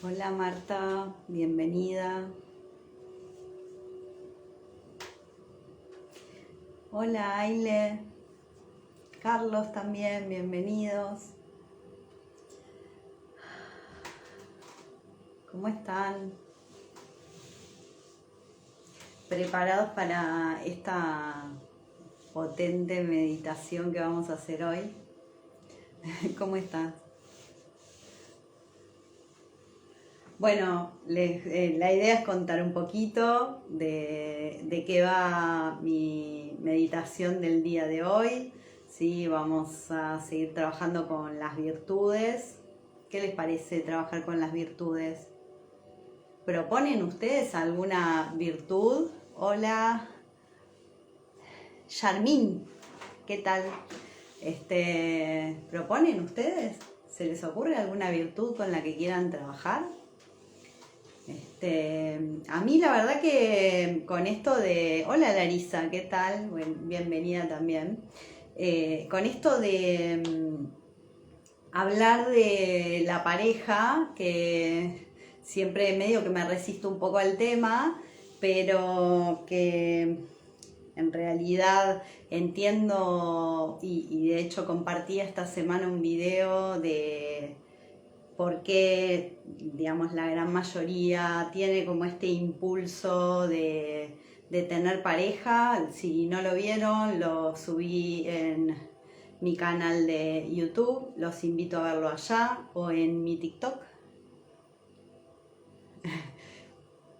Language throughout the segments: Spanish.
Hola Marta, bienvenida. Hola Aile, Carlos también, bienvenidos. ¿Cómo están? ¿Preparados para esta potente meditación que vamos a hacer hoy? ¿Cómo están? Bueno, la idea es contar un poquito de qué va mi meditación del día de hoy. Sí, vamos a seguir trabajando con las virtudes. ¿Qué les parece trabajar con las virtudes? ¿Proponen ustedes alguna virtud? Hola, Charmín, ¿qué tal? ¿Proponen ustedes? ¿Se les ocurre alguna virtud con la que quieran trabajar? A mí la verdad que con esto de... Hola Larisa, ¿qué tal? Bueno, bienvenida también. Con esto de hablar de la pareja, que siempre medio que me resisto un poco al tema, pero que en realidad entiendo y de hecho compartí esta semana un video de por qué, digamos, la gran mayoría tiene como este impulso de tener pareja. Si no lo vieron, lo subí en mi canal de YouTube, los invito a verlo allá o en mi TikTok.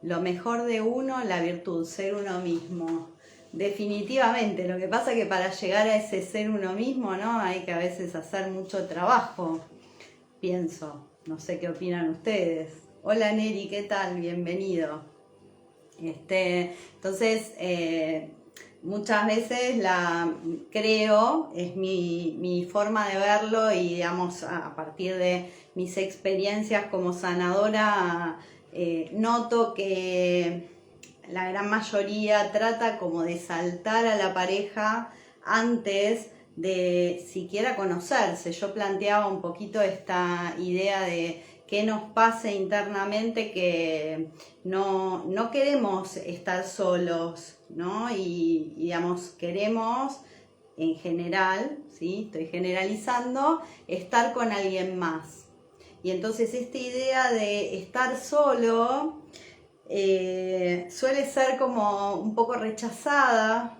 Lo mejor de uno, la virtud, ser uno mismo. Definitivamente, lo que pasa es que para llegar a ese ser uno mismo, ¿no? Hay que a veces hacer mucho trabajo, pienso. No sé qué opinan ustedes. Hola Neri, ¿qué tal? Bienvenido. Entonces, muchas veces creo, es mi forma de verlo y digamos a partir de mis experiencias como sanadora, noto que la gran mayoría trata como de saltar a la pareja antes de siquiera conocerse. Yo planteaba un poquito esta idea de qué nos pasa internamente que no queremos estar solos, ¿no? Y digamos, queremos en general, ¿sí? Estoy generalizando, estar con alguien más. Y entonces esta idea de estar solo suele ser como un poco rechazada,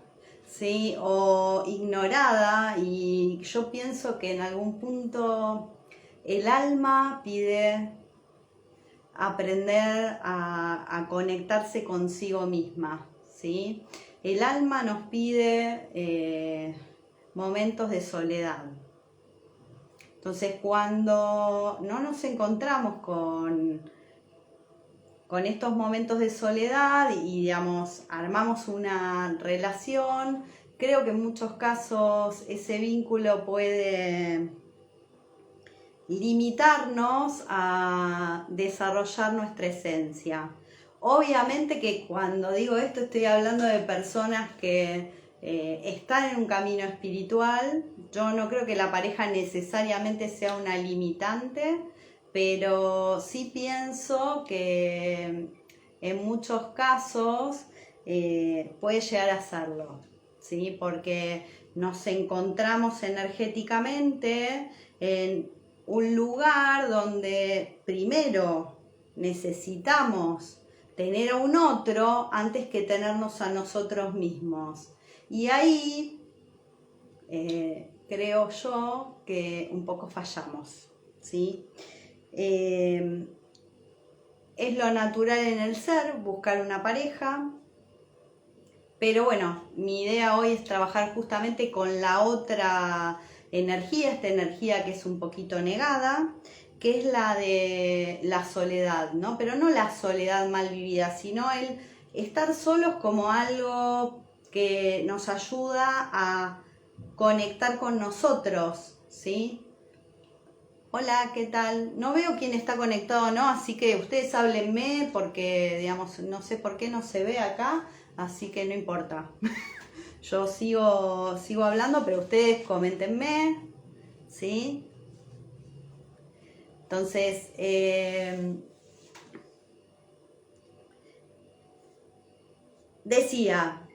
¿sí? O ignorada, y yo pienso que en algún punto el alma pide aprender a conectarse consigo misma, ¿sí? El alma nos pide momentos de soledad. Entonces, cuando no nos encontramos con estos momentos de soledad y, digamos, armamos una relación, creo que en muchos casos ese vínculo puede limitarnos a desarrollar nuestra esencia. Obviamente que cuando digo esto estoy hablando de personas que están en un camino espiritual. Yo no creo que la pareja necesariamente sea una limitante, pero sí pienso que en muchos casos puede llegar a serlo, ¿sí? Porque nos encontramos energéticamente en un lugar donde primero necesitamos tener a un otro antes que tenernos a nosotros mismos. Y ahí creo yo que un poco fallamos, ¿sí? Es lo natural en el ser, buscar una pareja, pero bueno, mi idea hoy es trabajar justamente con la otra energía, esta energía que es un poquito negada, que es la de la soledad, ¿no? Pero no la soledad mal vivida, sino el estar solos como algo que nos ayuda a conectar con nosotros, ¿sí? Hola, ¿qué tal? No veo quién está conectado, ¿no? Así que ustedes háblenme porque, digamos, no sé por qué no se ve acá, así que no importa. Yo sigo hablando, pero ustedes coméntenme, ¿sí? Entonces, decía,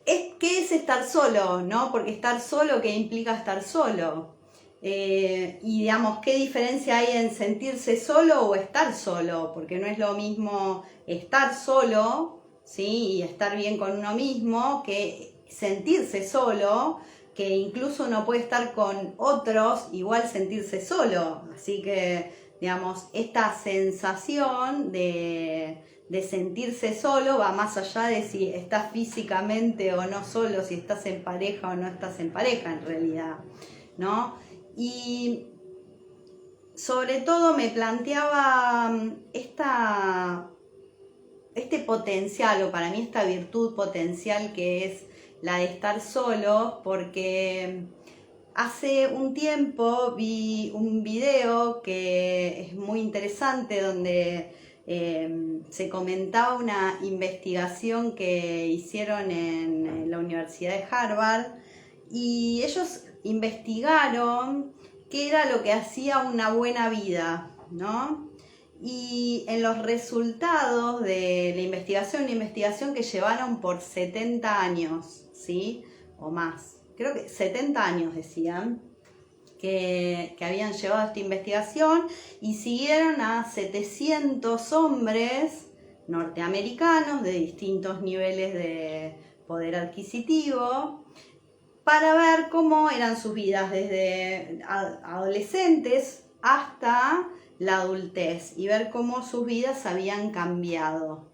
¿qué es estar solo? ¿No? Porque estar solo, ¿qué implica estar solo? Y digamos, ¿qué diferencia hay en sentirse solo o estar solo? Porque no es lo mismo estar solo, ¿sí? Y estar bien con uno mismo que sentirse solo, que incluso uno puede estar con otros, igual sentirse solo. Así que, digamos, esta sensación de sentirse solo va más allá de si estás físicamente o no solo, si estás en pareja o no estás en pareja en realidad, ¿no? Y sobre todo me planteaba este potencial, o para mí esta virtud potencial que es la de estar solo, porque hace un tiempo vi un video que es muy interesante donde se comentaba una investigación que hicieron en la Universidad de Harvard y ellos investigaron qué era lo que hacía una buena vida, ¿no? Y en los resultados de la investigación, una investigación que llevaron por 70 años, ¿sí? O más, creo que 70 años decían, que habían llevado esta investigación y siguieron a 700 hombres norteamericanos de distintos niveles de poder adquisitivo para ver cómo eran sus vidas desde adolescentes hasta la adultez y ver cómo sus vidas habían cambiado.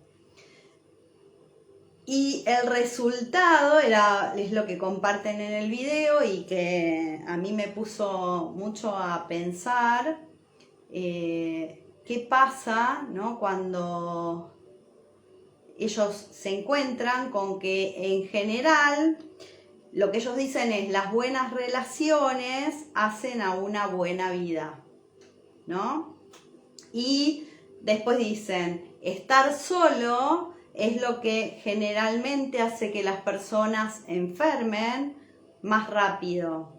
Y el resultado es lo que comparten en el video y que a mí me puso mucho a pensar qué pasa, ¿no? Cuando ellos se encuentran con que en general lo que ellos dicen es las buenas relaciones hacen a una buena vida, ¿no? Y después dicen, estar solo es lo que generalmente hace que las personas enfermen más rápido.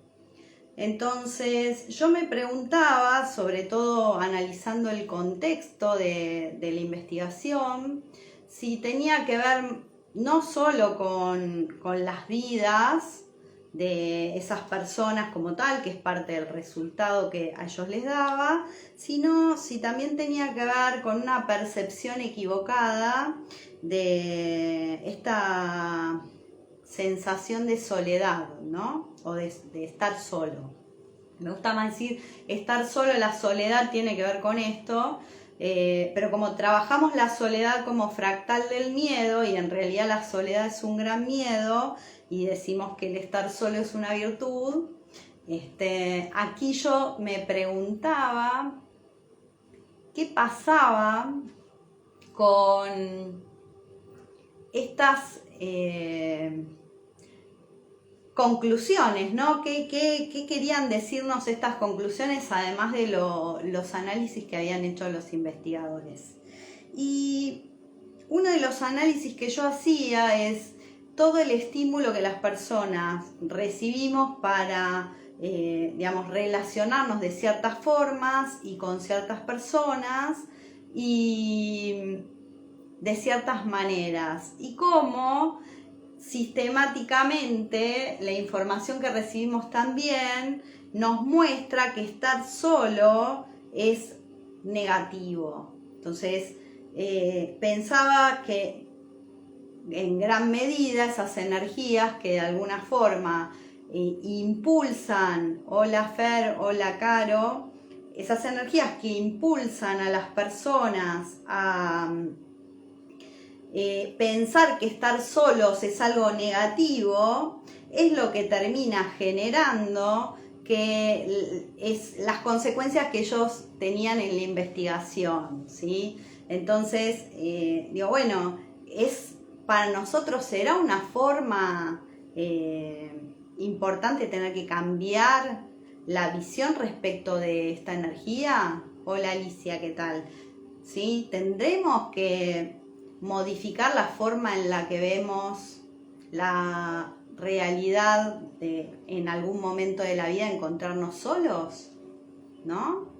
Entonces yo me preguntaba, sobre todo analizando el contexto de la investigación, si tenía que ver no solo con las vidas de esas personas como tal, que es parte del resultado que a ellos les daba, sino si también tenía que ver con una percepción equivocada de esta sensación de soledad, ¿no? O de estar solo. Me gusta más decir estar solo, la soledad tiene que ver con esto, pero como trabajamos la soledad como fractal del miedo y en realidad la soledad es un gran miedo y decimos que el estar solo es una virtud, aquí yo me preguntaba qué pasaba con estas conclusiones, ¿no? ¿Qué querían decirnos estas conclusiones, además de los análisis que habían hecho los investigadores? Y uno de los análisis que yo hacía es todo el estímulo que las personas recibimos para, digamos, relacionarnos de ciertas formas y con ciertas personas y de ciertas maneras, y cómo sistemáticamente la información que recibimos también nos muestra que estar solo es negativo. Entonces pensaba que en gran medida esas energías que de alguna forma impulsan, hola Fer, hola Caro, esas energías que impulsan a las personas a pensar que estar solos es algo negativo, es lo que termina generando que es las consecuencias que ellos tenían en la investigación, ¿sí? Entonces, digo, bueno, para nosotros será una forma importante tener que cambiar la visión respecto de esta energía. Hola Alicia, ¿qué tal? ¿Sí? Tendremos que modificar la forma en la que vemos la realidad de en algún momento de la vida encontrarnos solos, ¿no?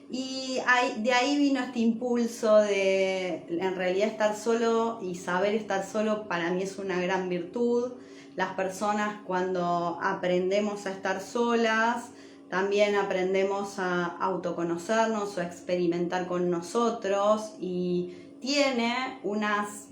Y de ahí vino este impulso de, en realidad, estar solo y saber estar solo para mí es una gran virtud. Las personas, cuando aprendemos a estar solas, también aprendemos a autoconocernos o a experimentar con nosotros, y tiene unas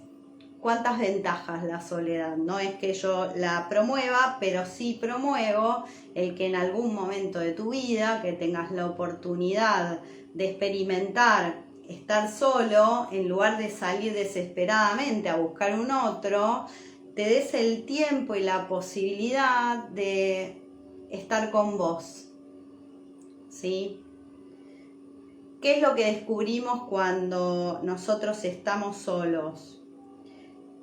cuantas ventajas la soledad. No es que yo la promueva, pero sí promuevo el que en algún momento de tu vida, que tengas la oportunidad de experimentar estar solo, en lugar de salir desesperadamente a buscar un otro, te des el tiempo y la posibilidad de estar con vos, ¿sí? ¿Qué es lo que descubrimos cuando nosotros estamos solos?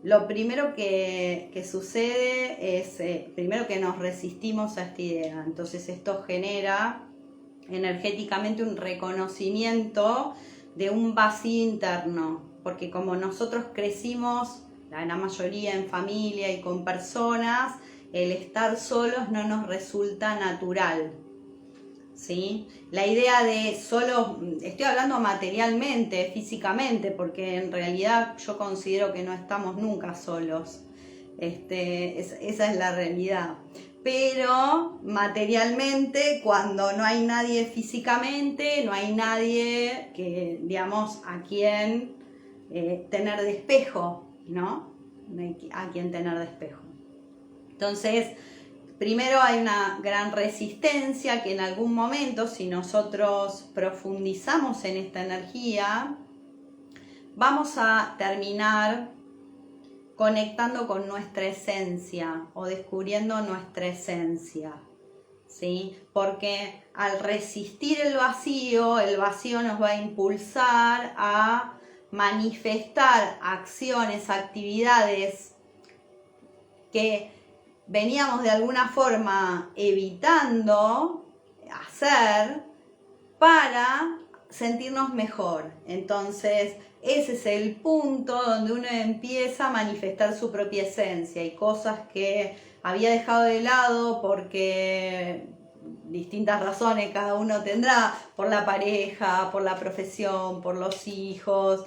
Lo primero que sucede es, primero, que nos resistimos a esta idea. Entonces esto genera energéticamente un reconocimiento de un vacío interno, porque como nosotros crecimos, la gran mayoría, en familia y con personas, el estar solos no nos resulta natural, ¿sí? La idea de solo, estoy hablando materialmente, físicamente, porque en realidad yo considero que no estamos nunca solos, esa es la realidad. Pero materialmente, cuando no hay nadie físicamente, no hay nadie que, digamos, a quien tener de espejo, ¿no? No hay a quien tener de espejo. Entonces, primero hay una gran resistencia que en algún momento, si nosotros profundizamos en esta energía, vamos a terminar conectando con nuestra esencia o descubriendo nuestra esencia, ¿sí? Porque al resistir el vacío nos va a impulsar a manifestar acciones, actividades que veníamos de alguna forma evitando hacer para sentirnos mejor. Entonces, ese es el punto donde uno empieza a manifestar su propia esencia, y cosas que había dejado de lado porque distintas razones cada uno tendrá, por la pareja, por la profesión, por los hijos,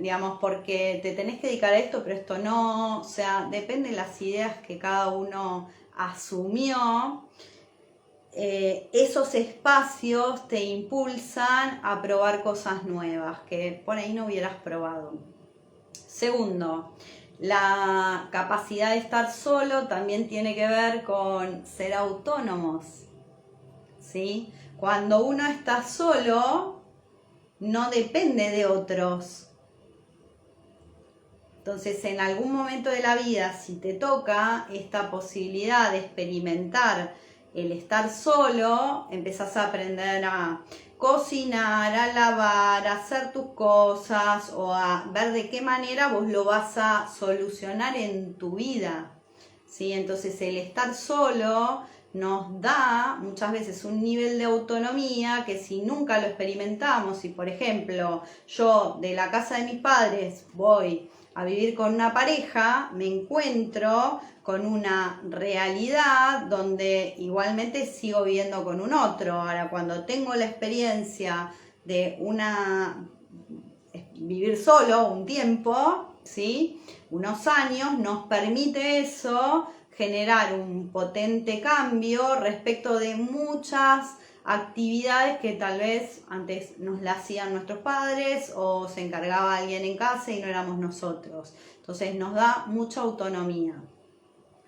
digamos, porque te tenés que dedicar a esto, pero esto no, o sea, depende de las ideas que cada uno asumió. Esos espacios te impulsan a probar cosas nuevas que por ahí no hubieras probado. Segundo, la capacidad de estar solo también tiene que ver con ser autónomos, ¿sí? Cuando uno está solo, no depende de otros. Entonces, en algún momento de la vida, si te toca esta posibilidad de experimentar el estar solo, empezás a aprender a cocinar, a lavar, a hacer tus cosas, o a ver de qué manera vos lo vas a solucionar en tu vida, ¿sí? Entonces, el estar solo nos da muchas veces un nivel de autonomía que, si nunca lo experimentamos, si por ejemplo yo de la casa de mis padres voy a vivir con una pareja, me encuentro con una realidad donde igualmente sigo viviendo con un otro. Ahora, cuando tengo la experiencia de vivir solo un tiempo, ¿sí? Unos años, nos permite eso generar un potente cambio respecto de muchas actividades que tal vez antes nos las hacían nuestros padres, o se encargaba alguien en casa y no éramos nosotros. Entonces nos da mucha autonomía,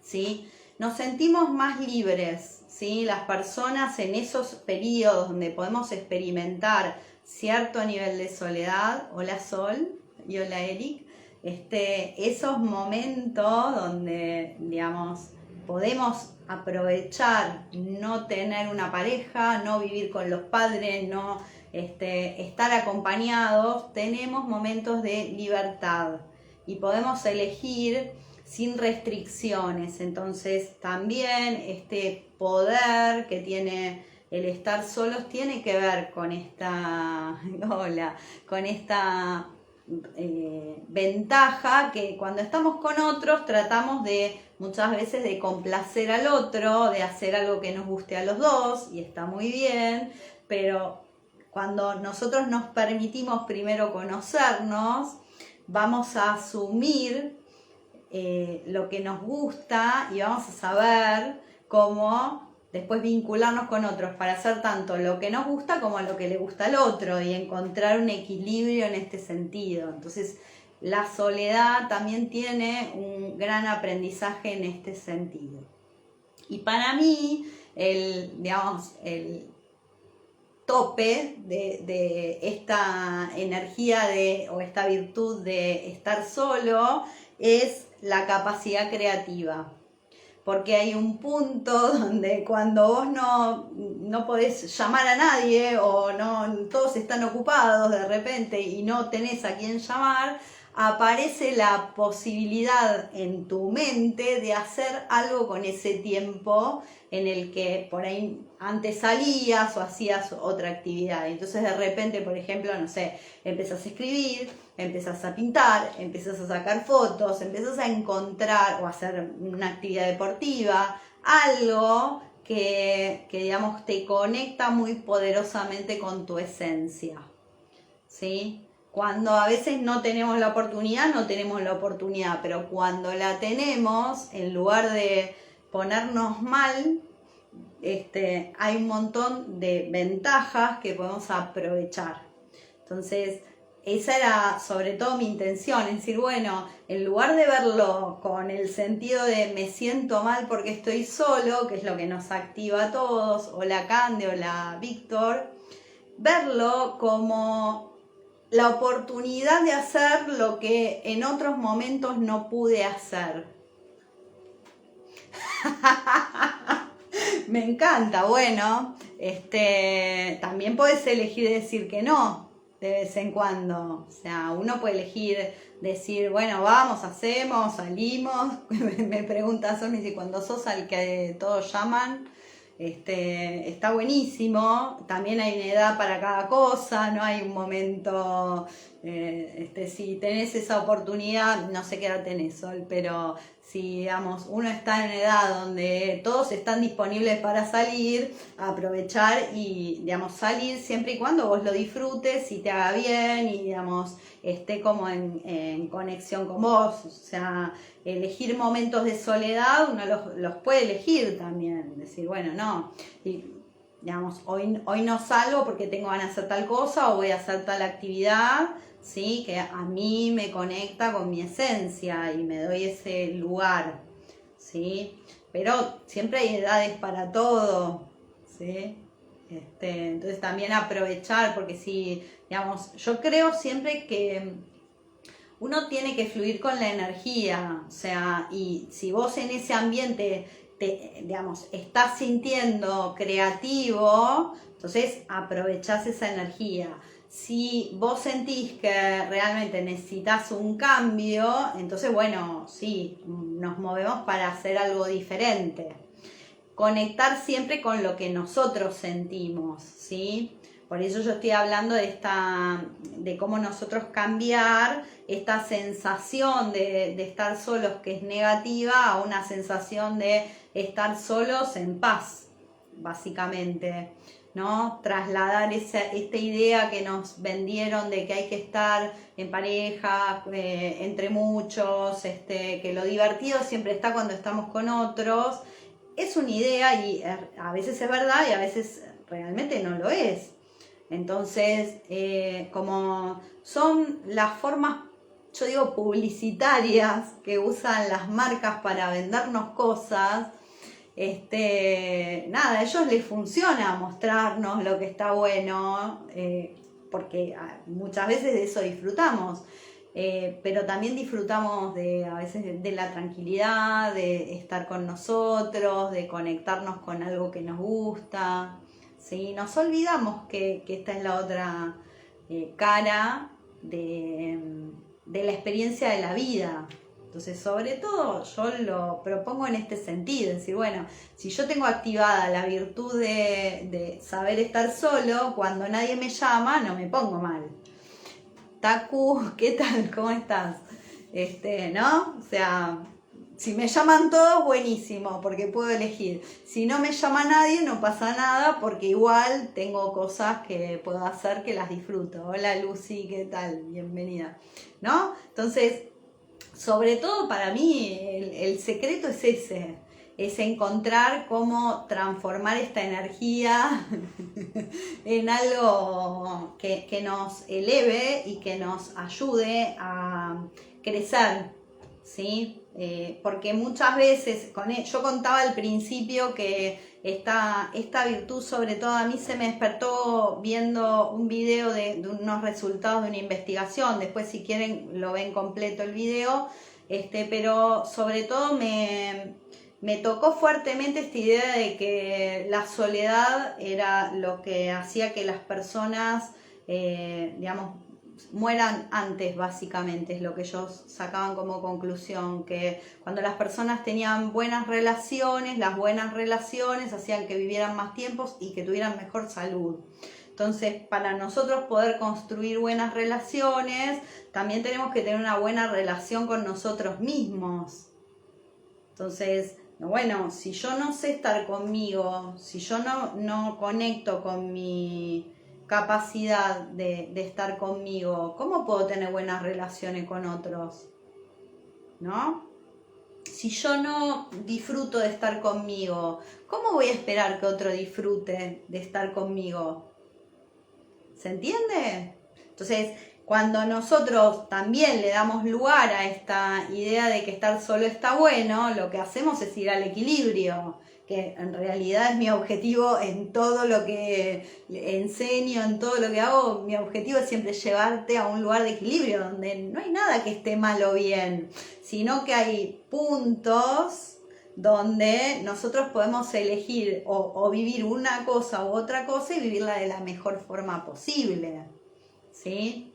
¿sí? Nos sentimos más libres, ¿sí? Las personas en esos periodos donde podemos experimentar cierto nivel de soledad, hola Sol y hola Eric, esos momentos donde, digamos, podemos aprovechar no tener una pareja, no vivir con los padres, no estar acompañados, tenemos momentos de libertad y podemos elegir sin restricciones. Entonces también este poder que tiene el estar solos tiene que ver con esta, con esta ventaja que cuando estamos con otros tratamos de muchas veces de complacer al otro, de hacer algo que nos guste a los dos, y está muy bien, pero cuando nosotros nos permitimos primero conocernos, vamos a asumir lo que nos gusta y vamos a saber cómo después vincularnos con otros para hacer tanto lo que nos gusta como lo que le gusta al otro y encontrar un equilibrio en este sentido. Entonces, la soledad también tiene un gran aprendizaje en este sentido. Y para mí, el tope de esta energía o esta virtud de estar solo es la capacidad creativa. Porque hay un punto donde cuando vos no podés llamar a nadie o todos están ocupados de repente y no tenés a quién llamar, aparece la posibilidad en tu mente de hacer algo con ese tiempo en el que por ahí antes salías o hacías otra actividad. Entonces de repente, por ejemplo, no sé, empezás a escribir, empezás a pintar, empezás a sacar fotos, empezás a encontrar o a hacer una actividad deportiva, algo que digamos te conecta muy poderosamente con tu esencia, ¿sí? Cuando a veces no tenemos la oportunidad, pero cuando la tenemos, en lugar de ponernos mal, hay un montón de ventajas que podemos aprovechar. Entonces, esa era sobre todo mi intención, es decir, bueno, en lugar de verlo con el sentido de me siento mal porque estoy solo, que es lo que nos activa a todos, hola Cande, hola Víctor, verlo como la oportunidad de hacer lo que en otros momentos no pude hacer. Me encanta, bueno, también puedes elegir decir que no de vez en cuando. O sea, uno puede elegir decir, bueno, vamos, hacemos, salimos. Me pregunta Somi si cuando sos al que todos llaman, está buenísimo. También hay una edad para cada cosa, no hay un momento, si tenés esa oportunidad, no sé qué edad tenés, Sol, pero si digamos uno está en una edad donde todos están disponibles para salir, aprovechar y digamos salir siempre y cuando vos lo disfrutes y te haga bien y digamos esté como en conexión con vos. O sea, elegir momentos de soledad uno los puede elegir también, decir bueno no, y, digamos hoy no salgo porque tengo ganas de hacer tal cosa o voy a hacer tal actividad, ¿sí? Que a mí me conecta con mi esencia y me doy ese lugar, ¿sí? Pero siempre hay edades para todo, ¿sí? Entonces también aprovechar, porque si, digamos, yo creo siempre que uno tiene que fluir con la energía, o sea, y si vos en ese ambiente digamos, estás sintiendo creativo, entonces aprovechás esa energía. Si vos sentís que realmente necesitas un cambio, entonces bueno, sí, nos movemos para hacer algo diferente. Conectar siempre con lo que nosotros sentimos, ¿sí? Por eso yo estoy hablando de cómo nosotros cambiar esta sensación de estar solos, que es negativa, a una sensación de estar solos en paz, básicamente, ¿no? Trasladar esta idea que nos vendieron de que hay que estar en pareja, entre muchos, que lo divertido siempre está cuando estamos con otros. Es una idea y a veces es verdad y a veces realmente no lo es. Entonces, como son las formas, yo digo, publicitarias que usan las marcas para vendernos cosas, nada, a ellos les funciona mostrarnos lo que está bueno, porque muchas veces de eso disfrutamos. Pero también disfrutamos a veces de la tranquilidad, de estar con nosotros, de conectarnos con algo que nos gusta, ¿sí? Nos olvidamos que esta es la otra cara de la experiencia de la vida. Entonces, sobre todo, yo lo propongo en este sentido, es decir, bueno, si yo tengo activada la virtud de saber estar solo, cuando nadie me llama, no me pongo mal. Taku, ¿qué tal? ¿Cómo estás? ¿No? O sea, si me llaman todos, buenísimo, porque puedo elegir. Si no me llama nadie, no pasa nada, porque igual tengo cosas que puedo hacer que las disfruto. Hola Lucy, ¿qué tal? Bienvenida. ¿No? Entonces, sobre todo para mí, el secreto es ese. Es encontrar cómo transformar esta energía en algo que nos eleve y que nos ayude a crecer, ¿sí? Porque muchas veces, yo contaba al principio que esta virtud, sobre todo a mí se me despertó viendo un video de unos resultados de una investigación. Después, si quieren, lo ven completo el video, pero sobre todo me tocó fuertemente esta idea de que la soledad era lo que hacía que las personas, digamos, mueran antes, básicamente, es lo que ellos sacaban como conclusión, que cuando las personas tenían buenas relaciones, las buenas relaciones hacían que vivieran más tiempos y que tuvieran mejor salud. Entonces, para nosotros poder construir buenas relaciones, también tenemos que tener una buena relación con nosotros mismos. Entonces, bueno, si yo no sé estar conmigo, si yo no conecto con mi capacidad de estar conmigo, ¿cómo puedo tener buenas relaciones con otros? ¿No? Si yo no disfruto de estar conmigo, ¿cómo voy a esperar que otro disfrute de estar conmigo? ¿Se entiende? Entonces, cuando nosotros también le damos lugar a esta idea de que estar solo está bueno, lo que hacemos es ir al equilibrio, que en realidad es mi objetivo en todo lo que enseño, en todo lo que hago. Mi objetivo es siempre llevarte a un lugar de equilibrio, donde no hay nada que esté mal o bien, sino que hay puntos donde nosotros podemos elegir o vivir una cosa u otra cosa y vivirla de la mejor forma posible. ¿Sí?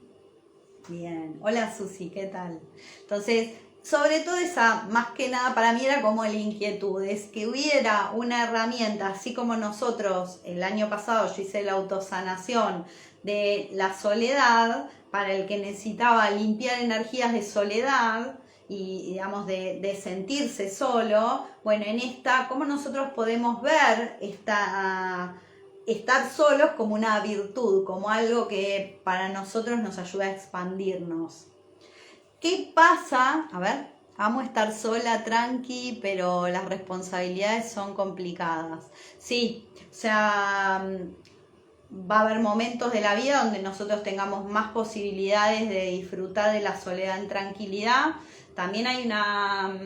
Bien. Hola Susi, ¿qué tal? Entonces, sobre todo esa, más que nada para mí era como la inquietud, es que hubiera una herramienta, así como nosotros el año pasado yo hice la autosanación de la soledad, para el que necesitaba limpiar energías de soledad y digamos de sentirse solo. Bueno, en esta, ¿cómo nosotros podemos ver estar solos como una virtud, como algo que para nosotros nos ayuda a expandirnos? ¿Qué pasa? A ver, amo estar sola, tranqui, pero las responsabilidades son complicadas. Sí, o sea, va a haber momentos de la vida donde nosotros tengamos más posibilidades de disfrutar de la soledad en tranquilidad. También hay una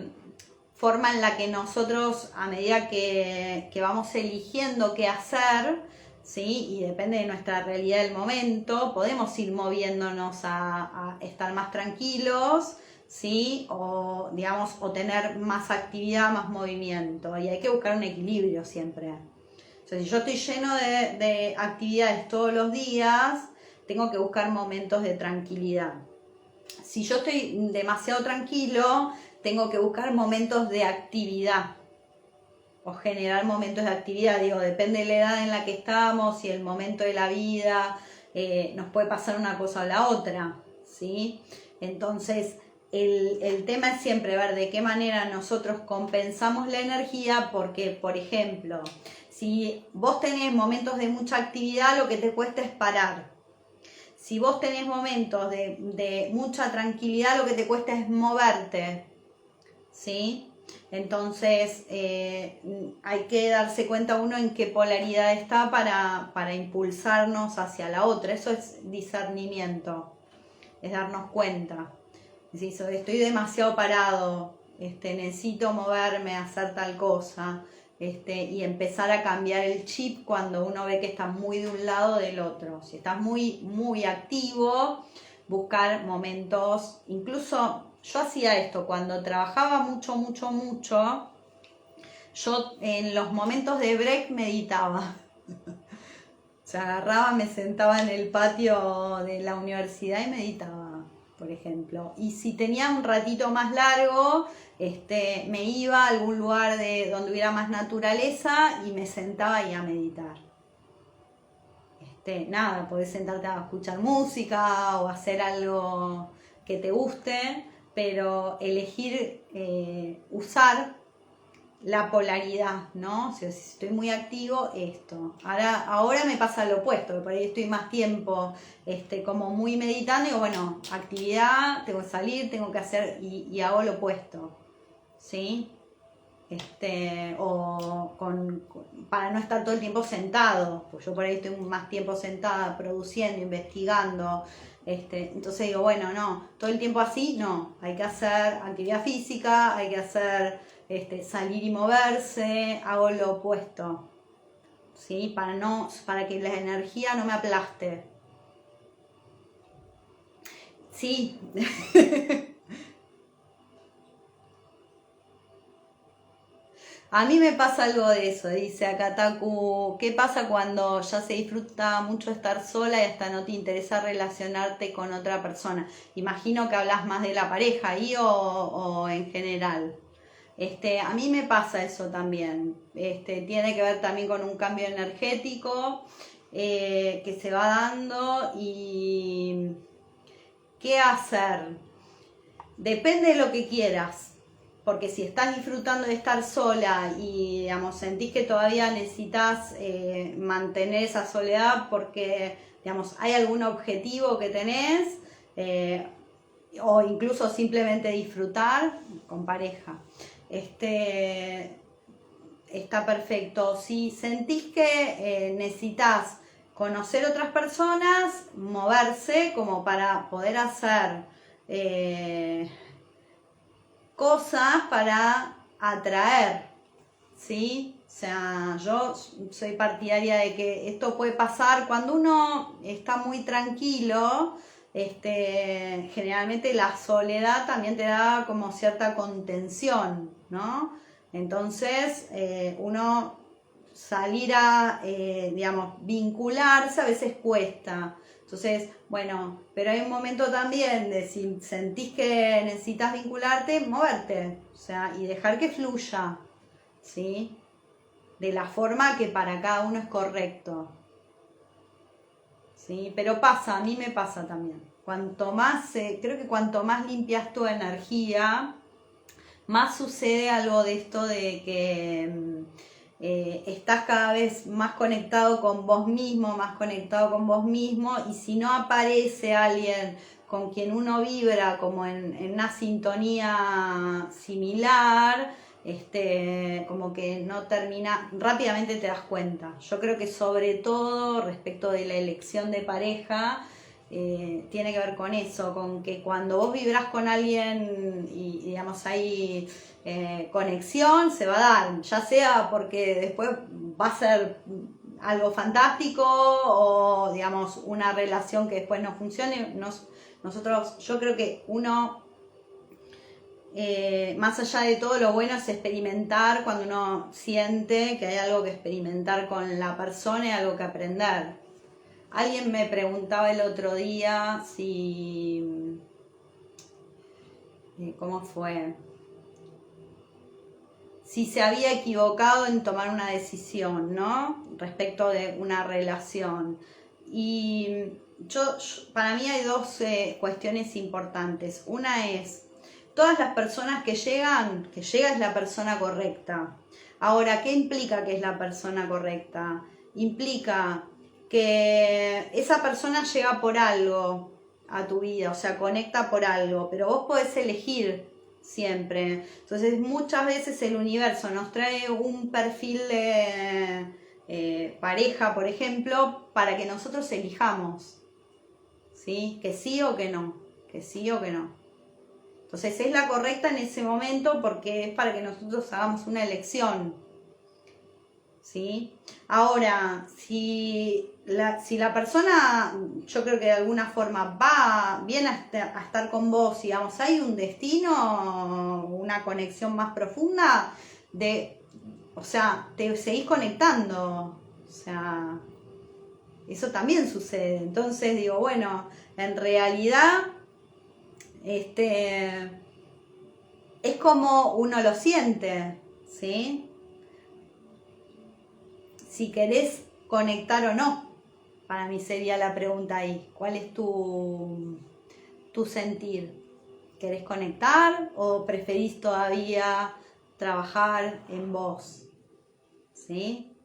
forma en la que nosotros, a medida que vamos eligiendo qué hacer, ¿sí? Y depende de nuestra realidad del momento, podemos ir moviéndonos a estar más tranquilos, ¿sí? O, digamos, o tener más actividad, más movimiento. Y hay que buscar un equilibrio siempre. O sea, si yo estoy lleno de actividades todos los días, tengo que buscar momentos de tranquilidad. Si yo estoy demasiado tranquilo, tengo que buscar momentos de actividad o generar momentos de actividad. Digo, depende de la edad en la que estamos y el momento de la vida, nos puede pasar una cosa o la otra, ¿sí? Entonces, el tema es siempre ver de qué manera nosotros compensamos la energía, porque, por ejemplo, si vos tenés momentos de mucha actividad, lo que te cuesta es parar. Si vos tenés momentos de mucha tranquilidad, lo que te cuesta es moverte, ¿sí? Entonces hay que darse cuenta uno en qué polaridad está para impulsarnos hacia la otra. Eso es discernimiento, es darnos cuenta. Es decir, estoy demasiado parado, necesito moverme, hacer tal cosa, y empezar a cambiar el chip cuando uno ve que está muy de un lado o del otro. Si estás muy, muy activo, buscar momentos. Incluso yo hacía esto cuando trabajaba mucho, yo en los momentos de break meditaba. O sea, agarraba, me sentaba en el patio de la universidad y meditaba, por ejemplo. Y si tenía un ratito más largo, me iba a algún lugar donde hubiera más naturaleza y me sentaba ahí a meditar. nada, podés sentarte a escuchar música o hacer algo que te guste, pero elegir usar la polaridad, ¿no? O sea, si estoy muy activo, esto. Ahora me pasa lo opuesto, que por ahí estoy más tiempo como muy meditando y digo, bueno, actividad, tengo que salir, tengo que hacer, y hago lo opuesto, ¿sí? Para no estar todo el tiempo sentado, pues yo por ahí estoy más tiempo sentada, produciendo, investigando, entonces digo, bueno, no, todo el tiempo así, no, hay que hacer actividad física, hay que hacer salir y moverse, hago lo opuesto, ¿sí? Para que la energía no me aplaste. Sí. A mí me pasa algo de eso, dice acá Taku. ¿Qué pasa cuando ya se disfruta mucho estar sola y hasta no te interesa relacionarte con otra persona? Imagino que hablas más de la pareja ahí o en general. A mí me pasa eso también. Tiene que ver también con un cambio energético que se va dando y ¿qué hacer? Depende de lo que quieras. Porque si estás disfrutando de estar sola y digamos, sentís que todavía necesitas mantener esa soledad porque digamos, hay algún objetivo que tenés o incluso simplemente disfrutar con pareja, está perfecto. Si sentís que necesitas conocer otras personas, moverse como para poder hacer cosas para atraer, ¿sí? O sea, yo soy partidaria de que esto puede pasar cuando uno está muy tranquilo. Generalmente la soledad también te da como cierta contención, ¿no? Entonces, uno salir a, digamos, vincularse a veces cuesta. Entonces, bueno, pero hay un momento también de si sentís que necesitas vincularte, moverte, o sea, y dejar que fluya, ¿sí? De la forma que para cada uno es correcto, ¿sí? Pero pasa, a mí me pasa también. Cuanto más, creo que cuanto más limpias tu energía, más sucede algo de esto de que estás cada vez más conectado con vos mismo, más conectado con vos mismo, y si no aparece alguien con quien uno vibra como en una sintonía similar, como que no termina, rápidamente te das cuenta. Yo creo que sobre todo respecto de la elección de pareja, tiene que ver con eso, con que cuando vos vibras con alguien y digamos hay conexión, se va a dar, ya sea porque después va a ser algo fantástico o digamos una relación que después no funcione. Nosotros, yo creo que uno, más allá de todo, lo bueno es experimentar cuando uno siente que hay algo que experimentar con la persona y algo que aprender. Alguien me preguntaba el otro día si... ¿cómo fue? Si se había equivocado en tomar una decisión, ¿no? Respecto de una relación. Y para mí hay dos cuestiones importantes. Una es, todas las personas que llega es la persona correcta. Ahora, ¿qué implica que es la persona correcta? Implica que esa persona llega por algo a tu vida, o sea, conecta por algo, pero vos podés elegir siempre. Entonces, muchas veces el universo nos trae un perfil de pareja, por ejemplo, para que nosotros elijamos, ¿sí? Que sí o que no, que sí o que no. Entonces, es la correcta en ese momento porque es para que nosotros hagamos una elección, ¿sí? Ahora, si la persona, yo creo que de alguna forma viene a estar con vos, digamos, hay un destino, una conexión más profunda, o sea, te seguís conectando, o sea, eso también sucede. Entonces digo, bueno, en realidad, es como uno lo siente, ¿sí? Si querés conectar o no. Para mí sería la pregunta ahí. ¿Cuál es tu sentir? ¿Querés conectar o preferís todavía trabajar en vos? ¿Sí?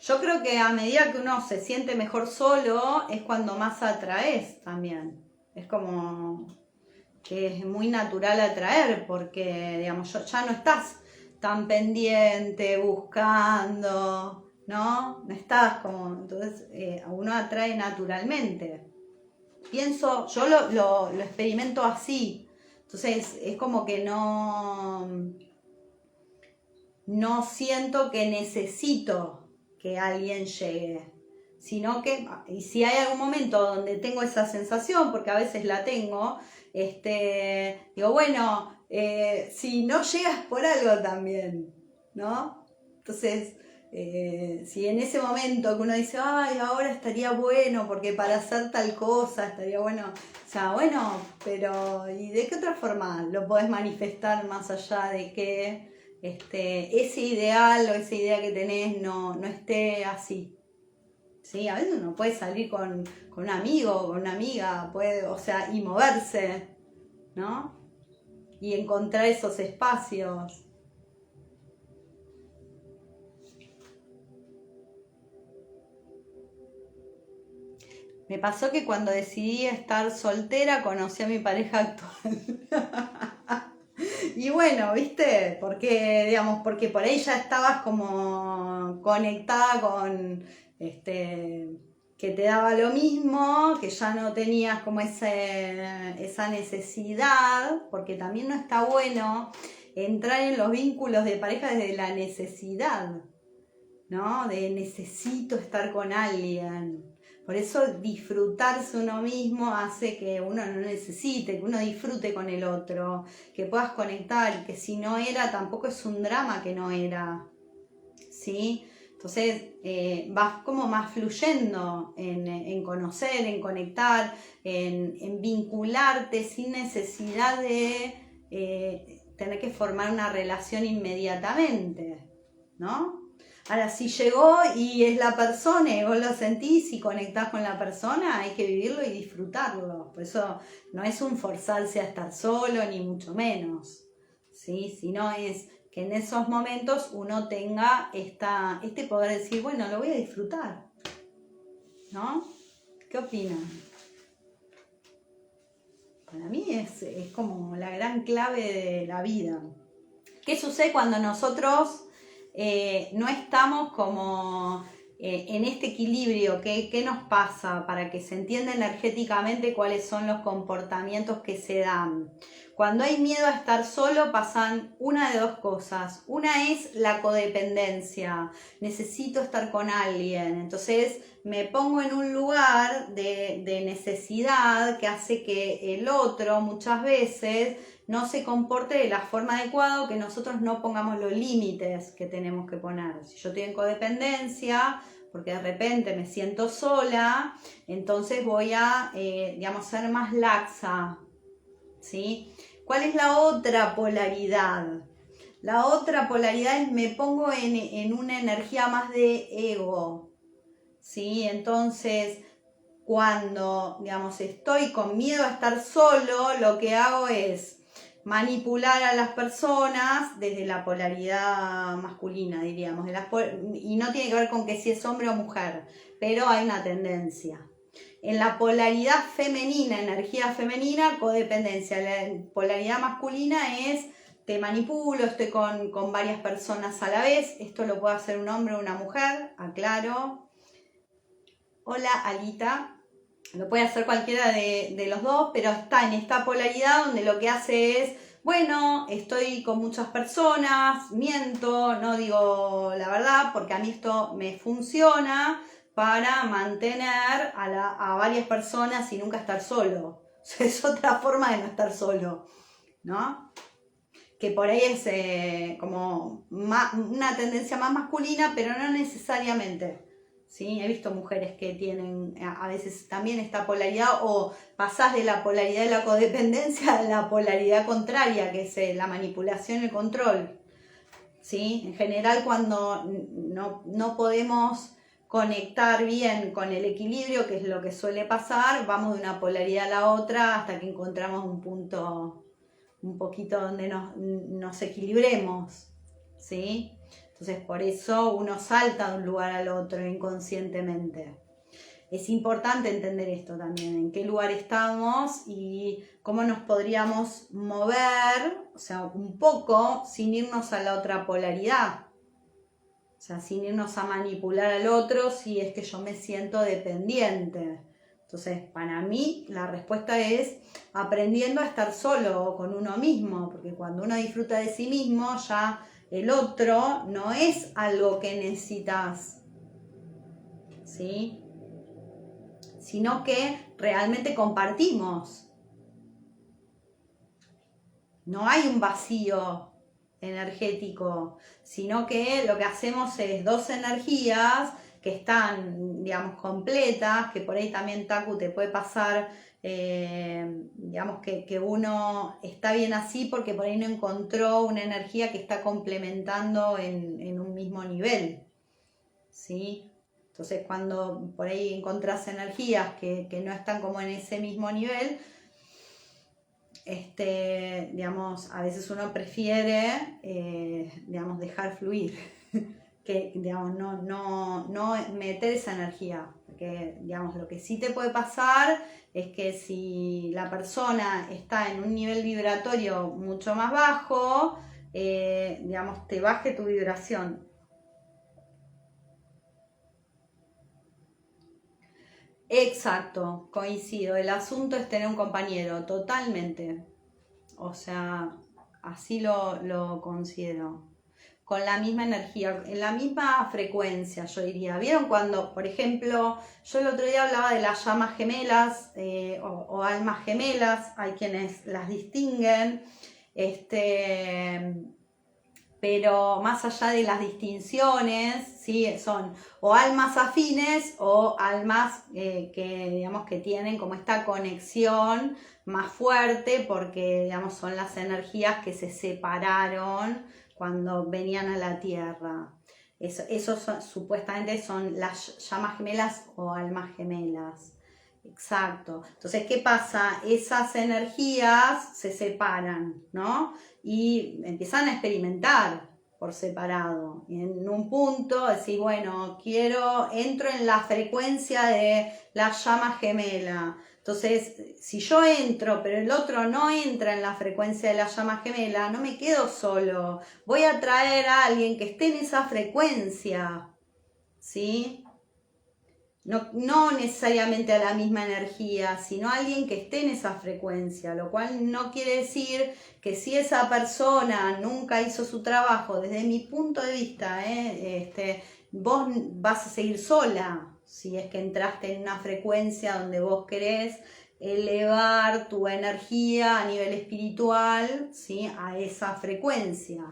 Yo creo que a medida que uno se siente mejor solo es cuando más atraes también. Es como que es muy natural atraer porque, digamos, ya no estás tan pendiente, buscando, ¿no? No estás como, entonces uno atrae naturalmente. Pienso, yo lo experimento así, entonces es como que no siento que necesito que alguien llegue, sino que, y si hay algún momento donde tengo esa sensación, porque a veces la tengo, digo, bueno, si no llegas por algo también, ¿no? Entonces, si en ese momento que uno dice, ay, ahora estaría bueno, porque para hacer tal cosa estaría bueno, o sea, bueno, pero ¿y de qué otra forma lo podés manifestar más allá de que ese ideal o esa idea que tenés no esté así? Sí, a veces uno puede salir con un amigo, con una amiga, puede, o sea, y moverse, ¿no? Y encontrar esos espacios. Me pasó que cuando decidí estar soltera conocí a mi pareja actual. Y bueno, ¿viste? Porque por ahí ya estabas como conectada con que te daba lo mismo, que ya no tenías como esa necesidad, porque también no está bueno entrar en los vínculos de pareja desde la necesidad, ¿no? De necesito estar con alguien. Por eso disfrutarse uno mismo hace que uno no necesite, que uno disfrute con el otro, que puedas conectar, y que si no era, tampoco es un drama que no era, ¿sí? Entonces vas como más fluyendo en conocer, en conectar, en vincularte sin necesidad de tener que formar una relación inmediatamente, ¿no? Ahora, si llegó y es la persona y vos lo sentís y conectás con la persona, hay que vivirlo y disfrutarlo. Por eso no es un forzarse a estar solo, ni mucho menos, ¿sí? Sino es que en esos momentos uno tenga este poder decir, bueno, lo voy a disfrutar, ¿no? ¿Qué opinan? Para mí es como la gran clave de la vida. ¿Qué sucede cuando nosotros no estamos como en este equilibrio? ¿Qué nos pasa para que se entienda energéticamente cuáles son los comportamientos que se dan? Cuando hay miedo a estar solo pasan una de dos cosas. Una es la codependencia. Necesito estar con alguien. Entonces me pongo en un lugar de necesidad que hace que el otro muchas veces no se comporte de la forma adecuada, que nosotros no pongamos los límites que tenemos que poner. Si yo estoy en codependencia, porque de repente me siento sola, entonces voy a, ser más laxa, ¿sí? ¿Cuál es la otra polaridad? La otra polaridad es me pongo en una energía más de ego, ¿sí? Entonces, cuando, estoy con miedo a estar solo, lo que hago es manipular a las personas desde la polaridad masculina, diríamos, y no tiene que ver con que si es hombre o mujer, pero hay una tendencia. En la polaridad femenina, energía femenina, codependencia. La polaridad masculina es te manipulo, estoy con varias personas a la vez. Esto lo puede hacer un hombre o una mujer, aclaro. Hola, Alita. Lo puede hacer cualquiera de los dos, pero está en esta polaridad donde lo que hace es, bueno, estoy con muchas personas, miento, no digo la verdad, porque a mí esto me funciona para mantener a varias personas y nunca estar solo. O sea, es otra forma de no estar solo, ¿no? Que por ahí es como una tendencia más masculina, pero no necesariamente. ¿Sí? He visto mujeres que tienen a veces también esta polaridad, o pasás de la polaridad de la codependencia a la polaridad contraria, que es la manipulación y el control. ¿Sí? En general, cuando no podemos conectar bien con el equilibrio, que es lo que suele pasar, vamos de una polaridad a la otra hasta que encontramos un punto un poquito donde nos equilibremos, ¿sí? Entonces por eso uno salta de un lugar al otro inconscientemente. Es importante entender esto también, en qué lugar estamos y cómo nos podríamos mover, o sea, un poco sin irnos a la otra polaridad. O sea, sin irnos a manipular al otro si es que yo me siento dependiente. Entonces, para mí, la respuesta es aprendiendo a estar solo con uno mismo, porque cuando uno disfruta de sí mismo, ya el otro no es algo que necesitas, ¿sí? Sino que realmente compartimos. No hay un vacío energético, sino que lo que hacemos es dos energías que están, digamos, completas, que por ahí también, Taku, te puede pasar, digamos, que uno está bien así porque por ahí no encontró una energía que está complementando en un mismo nivel, ¿sí? Entonces, cuando por ahí encontrás energías que no están como en ese mismo nivel, digamos, a veces uno prefiere, digamos, dejar fluir, que, digamos, no meter esa energía, porque, digamos, lo que sí te puede pasar es que si la persona está en un nivel vibratorio mucho más bajo, digamos, te baje tu vibración. Exacto, coincido. El asunto es tener un compañero, totalmente. O sea, así lo considero. Con la misma energía, en la misma frecuencia, yo diría. ¿Vieron cuando, por ejemplo, yo el otro día hablaba de las llamas gemelas o almas gemelas? Hay quienes las distinguen. Pero más allá de las distinciones, ¿sí? Son o almas afines o almas que, digamos, que tienen como esta conexión más fuerte porque, digamos, son las energías que se separaron cuando venían a la Tierra. Eso supuestamente son las llamas gemelas o almas gemelas. Exacto. Entonces, ¿qué pasa? Esas energías se separan, ¿no? Y empiezan a experimentar por separado. Y en un punto decís, bueno, entro en la frecuencia de la llama gemela. Entonces, si yo entro, pero el otro no entra en la frecuencia de la llama gemela, no me quedo solo. Voy a traer a alguien que esté en esa frecuencia, ¿sí? No necesariamente a la misma energía, sino a alguien que esté en esa frecuencia, lo cual no quiere decir que si esa persona nunca hizo su trabajo, desde mi punto de vista, vos vas a seguir sola, si es que entraste en una frecuencia donde vos querés elevar tu energía a nivel espiritual, ¿sí? A esa frecuencia.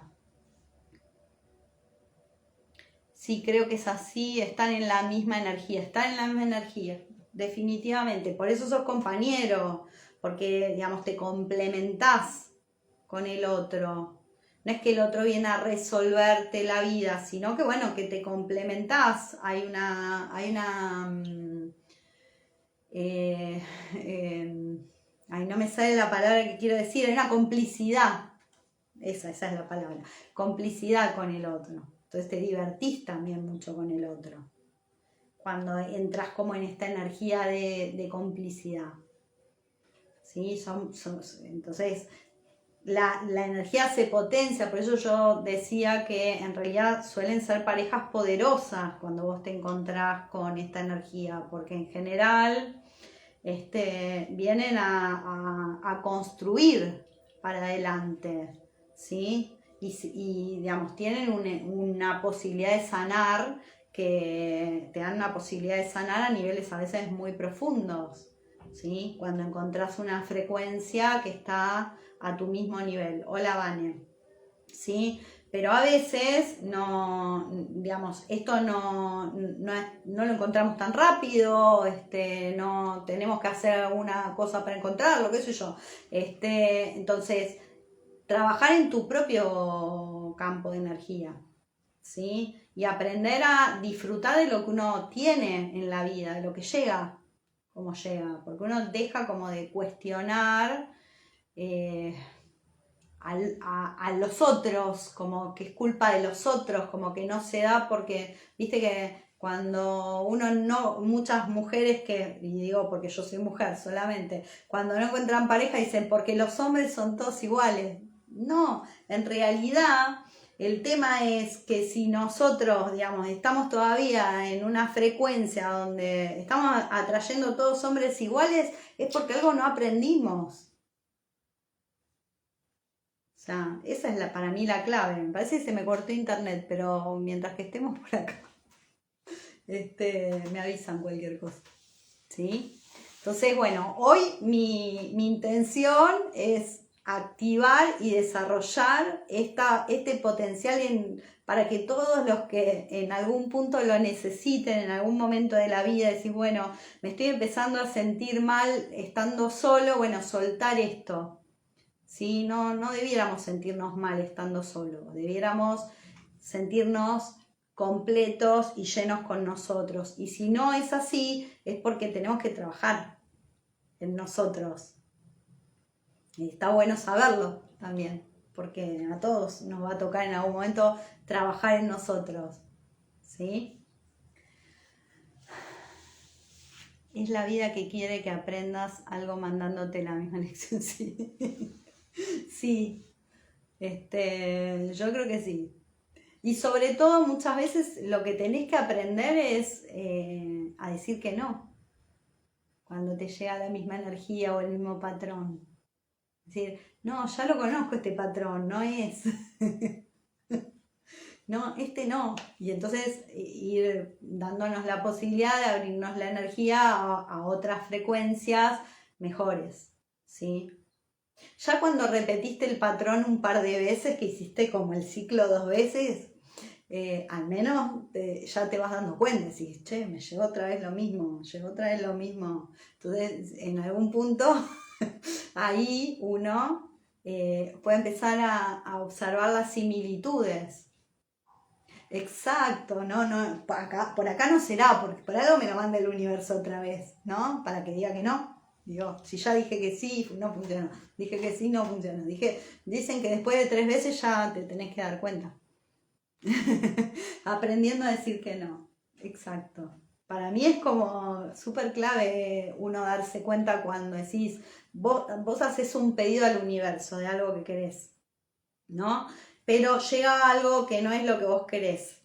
Sí, creo que es así, están en la misma energía, definitivamente. Por eso sos compañero, porque, digamos, te complementás con el otro. No es que el otro viene a resolverte la vida, sino que, bueno, que te complementás. Hay no me sale la palabra que quiero decir, hay una complicidad. Esa es la palabra, complicidad con el otro. Entonces te divertís también mucho con el otro, cuando entras como en esta energía de complicidad. ¿Sí? Entonces la energía se potencia, por eso yo decía que en realidad suelen ser parejas poderosas cuando vos te encontrás con esta energía, porque en general vienen a construir para adelante, ¿sí? Y digamos, tienen una posibilidad de sanar, que te dan una posibilidad de sanar a niveles a veces muy profundos, ¿sí? Cuando encontrás una frecuencia que está a tu mismo nivel. Hola, Vane, ¿sí? Pero a veces no, digamos, esto no lo encontramos tan rápido, no tenemos que hacer alguna cosa para encontrarlo, qué sé yo. Entonces, trabajar en tu propio campo de energía, ¿sí? Y aprender a disfrutar de lo que uno tiene en la vida, de lo que llega, como llega, porque uno deja como de cuestionar a los otros, como que es culpa de los otros, como que no se da porque, viste que cuando uno no, muchas mujeres que, y digo porque yo soy mujer solamente, cuando no encuentran pareja dicen porque los hombres son todos iguales. No, en realidad el tema es que si nosotros, digamos, estamos todavía en una frecuencia donde estamos atrayendo todos hombres iguales, es porque algo no aprendimos. O sea, esa es para mí la clave. Me parece que se me cortó internet, pero mientras que estemos por acá, me avisan cualquier cosa. ¿Sí? Entonces, bueno, hoy mi intención es activar y desarrollar este potencial para que todos los que en algún punto lo necesiten, en algún momento de la vida, decir, bueno, me estoy empezando a sentir mal estando solo, bueno, soltar esto. ¿Sí? No debiéramos sentirnos mal estando solos, debiéramos sentirnos completos y llenos con nosotros. Y si no es así, es porque tenemos que trabajar en nosotros. Y está bueno saberlo también, porque a todos nos va a tocar en algún momento trabajar en nosotros. ¿Sí? Es la vida que quiere que aprendas algo mandándote la misma lección. Sí. Sí. Yo creo que sí. Y sobre todo muchas veces lo que tenés que aprender es a decir que no, cuando te llega la misma energía o el mismo patrón. Es decir, no, ya lo conozco este patrón, no es. No, este no. Y entonces ir dándonos la posibilidad de abrirnos la energía a otras frecuencias mejores, ¿sí? Ya cuando repetiste el patrón un par de veces, que hiciste como el ciclo 2 veces, al menos ya te vas dando cuenta, decís, che, me llegó otra vez lo mismo, me llegó otra vez lo mismo. Entonces, en algún punto, ahí uno puede empezar a observar las similitudes. Exacto, no, por acá no será, porque por algo me lo manda el universo otra vez, ¿no? Para que diga que no. Digo, si ya dije que sí, no funcionó. Dije que sí, no funcionó. Dicen que después de 3 veces ya te tenés que dar cuenta. Aprendiendo a decir que no. Exacto. Para mí es como súper clave uno darse cuenta cuando decís, vos haces un pedido al universo de algo que querés, ¿no? Pero llega algo que no es lo que vos querés.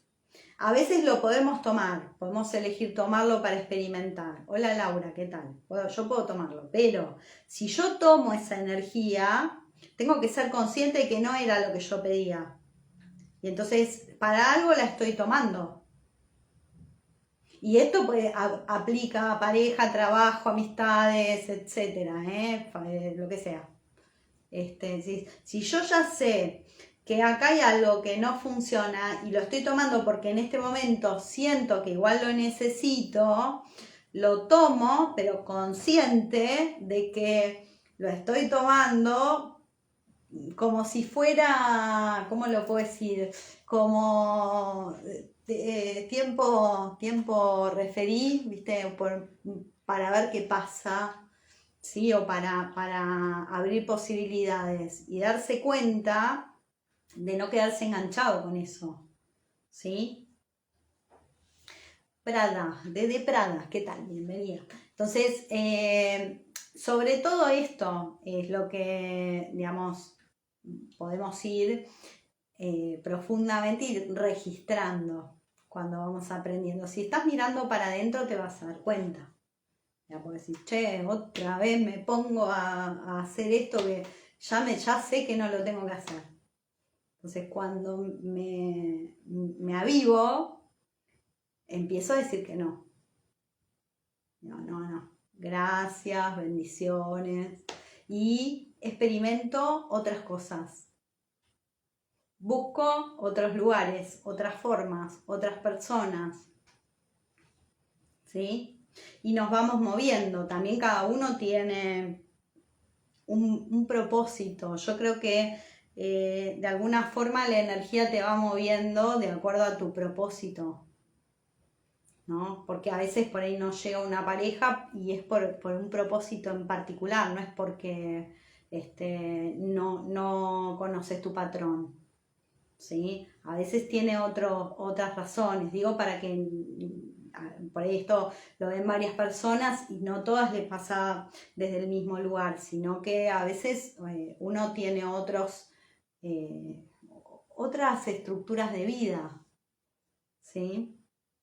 A veces lo podemos tomar, podemos elegir tomarlo para experimentar. Hola Laura, ¿qué tal? Yo puedo tomarlo, pero si yo tomo esa energía, tengo que ser consciente de que no era lo que yo pedía. Y entonces, para algo la estoy tomando. Y esto aplica a pareja, trabajo, amistades, etcétera, lo que sea. Si yo ya sé que acá hay algo que no funciona y lo estoy tomando porque en este momento siento que igual lo necesito, lo tomo, pero consciente de que lo estoy tomando como si fuera, ¿cómo lo puedo decir? Como tiempo referí, ¿viste? Para ver qué pasa. ¿Sí? O para abrir posibilidades y darse cuenta de no quedarse enganchado con eso, ¿sí? Prada, desde Prada, ¿qué tal? Bienvenida. Entonces, sobre todo esto es lo que, digamos, podemos ir profundamente ir registrando cuando vamos aprendiendo. Si estás mirando para adentro te vas a dar cuenta. Ya puedo decir, che, otra vez me pongo a hacer esto que ya sé que no lo tengo que hacer. Entonces cuando me avivo, empiezo a decir que no. No. Gracias, bendiciones. Y experimento otras cosas. Busco otros lugares, otras formas, otras personas. ¿Sí? Y nos vamos moviendo. También cada uno tiene un propósito. Yo creo que de alguna forma la energía te va moviendo de acuerdo a tu propósito, ¿no? Porque a veces por ahí no llega una pareja y es por un propósito en particular, no es porque no conoces tu patrón, ¿sí? A veces tiene otras razones, digo, para que por ahí esto lo ven varias personas y no todas les pasa desde el mismo lugar, sino que a veces uno tiene otras estructuras de vida, ¿sí?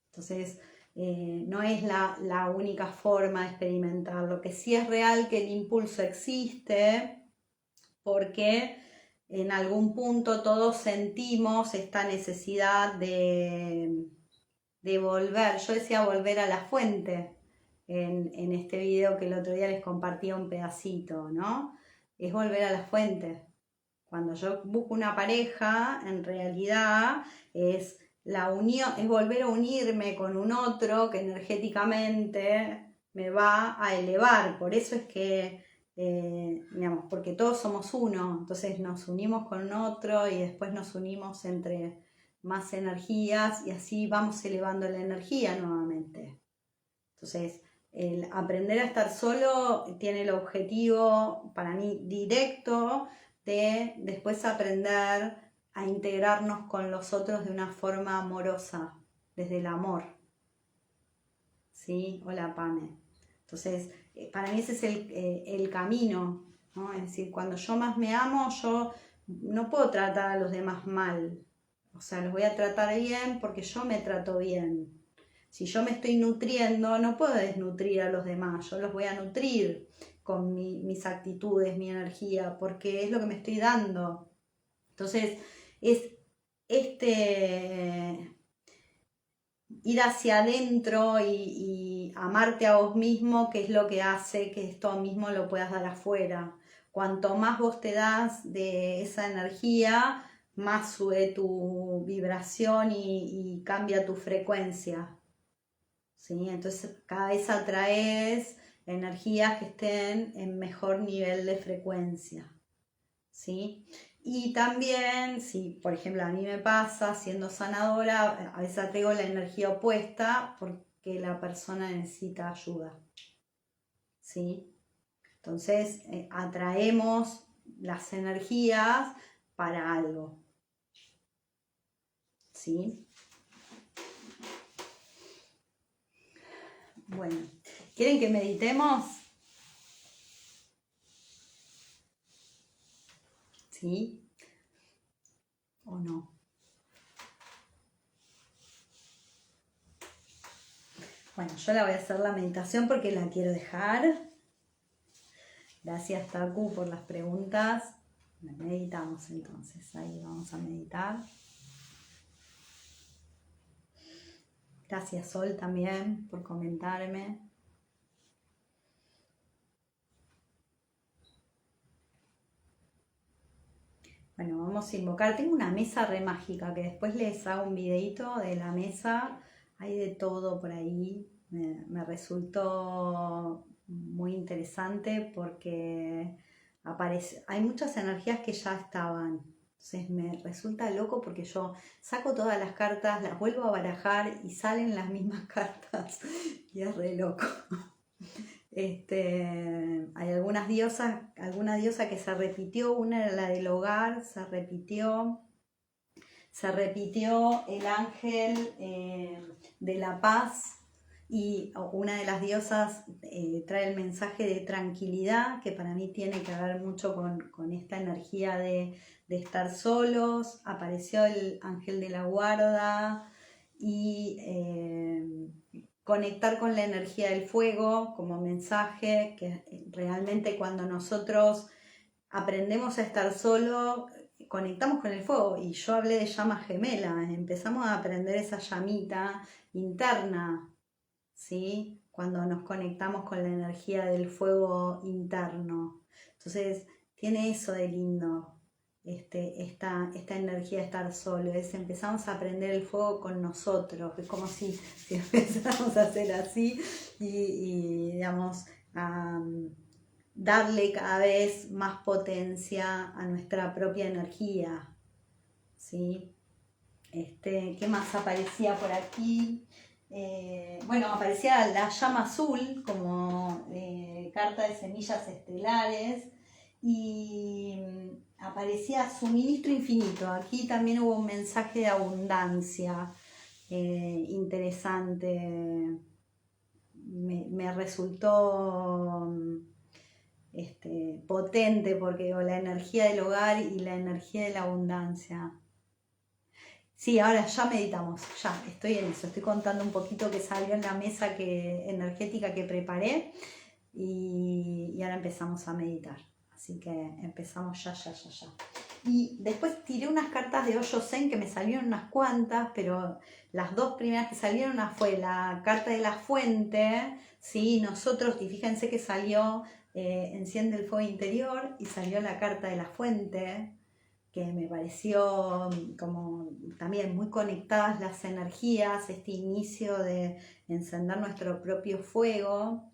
Entonces, no es la única forma de experimentar. Lo que sí es real que el impulso existe porque en algún punto todos sentimos esta necesidad de volver. Yo decía volver a la fuente en este video que el otro día les compartía un pedacito, ¿no? Es volver a la fuente. Cuando yo busco una pareja, en realidad es la unión, es volver a unirme con un otro que energéticamente me va a elevar. Por eso es que, digamos, porque todos somos uno, entonces nos unimos con otro y después nos unimos entre más energías y así vamos elevando la energía nuevamente. Entonces, el aprender a estar solo tiene el objetivo, para mí, directo de después aprender a integrarnos con los otros de una forma amorosa, desde el amor. ¿Sí? Hola, Pame. Entonces, para mí ese es el camino, ¿no? Es decir, cuando yo más me amo, yo no puedo tratar a los demás mal. O sea, los voy a tratar bien porque yo me trato bien. Si yo me estoy nutriendo, no puedo desnutrir a los demás, yo los voy a nutrir con mis actitudes, mi energía, porque es lo que me estoy dando. Entonces, es ir hacia adentro y amarte a vos mismo, que es lo que hace que esto mismo lo puedas dar afuera. Cuanto más vos te das de esa energía, más sube tu vibración y cambia tu frecuencia. ¿Sí? Entonces cada vez atraes energías que estén en mejor nivel de frecuencia, ¿sí? Y también, si por ejemplo a mí me pasa siendo sanadora, a veces atraigo la energía opuesta porque la persona necesita ayuda, ¿sí? Entonces atraemos las energías para algo, ¿sí? Bueno, ¿quieren que meditemos? ¿Sí? ¿O no? Bueno, yo la voy a hacer la meditación porque la quiero dejar. Gracias, Taku, por las preguntas. Meditamos entonces, ahí vamos a meditar. Gracias, Sol, también por comentarme. Bueno, vamos a invocar. Tengo una mesa re mágica que después les hago un videito de la mesa. Hay de todo por ahí. Me resultó muy interesante porque hay muchas energías que ya estaban. Entonces me resulta loco porque yo saco todas las cartas, las vuelvo a barajar y salen las mismas cartas. Y es re loco. Hay alguna diosa que se repitió, una era la del hogar, se repitió el ángel de la paz y una de las diosas trae el mensaje de tranquilidad, que para mí tiene que ver mucho con esta energía de estar solos. Apareció el ángel de la guarda y conectar con la energía del fuego como mensaje, que realmente cuando nosotros aprendemos a estar solo, conectamos con el fuego. Y yo hablé de llamas gemelas, empezamos a aprender esa llamita interna, ¿sí? Cuando nos conectamos con la energía del fuego interno. Entonces, tiene eso de lindo. Esta energía de estar solo, empezamos a aprender el fuego con nosotros, es como si empezáramos a hacer así y digamos, darle cada vez más potencia a nuestra propia energía, ¿sí? ¿Qué más aparecía por aquí? Bueno, aparecía la llama azul como carta de semillas estelares y aparecía suministro infinito. Aquí también hubo un mensaje de abundancia interesante. Me resultó potente porque digo, la energía del hogar y la energía de la abundancia. Sí, ahora ya meditamos, ya estoy en eso, estoy contando un poquito que salió en la mesa energética que preparé y ahora empezamos a meditar. Así que empezamos ya. Y después tiré unas cartas de Hoyo Zen que me salieron unas cuantas, pero las dos primeras que salieron fue la carta de la fuente, ¿sí? Nosotros, y fíjense que salió Enciende el fuego interior y salió la carta de la fuente, que me pareció como también muy conectadas las energías, este inicio de encender nuestro propio fuego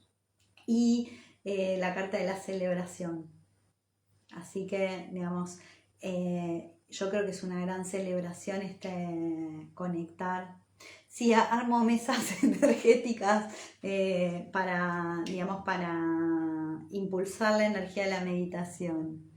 y la carta de la celebración. Así que, digamos, yo creo que es una gran celebración conectar. Sí, armo mesas energéticas digamos, para impulsar la energía de la meditación.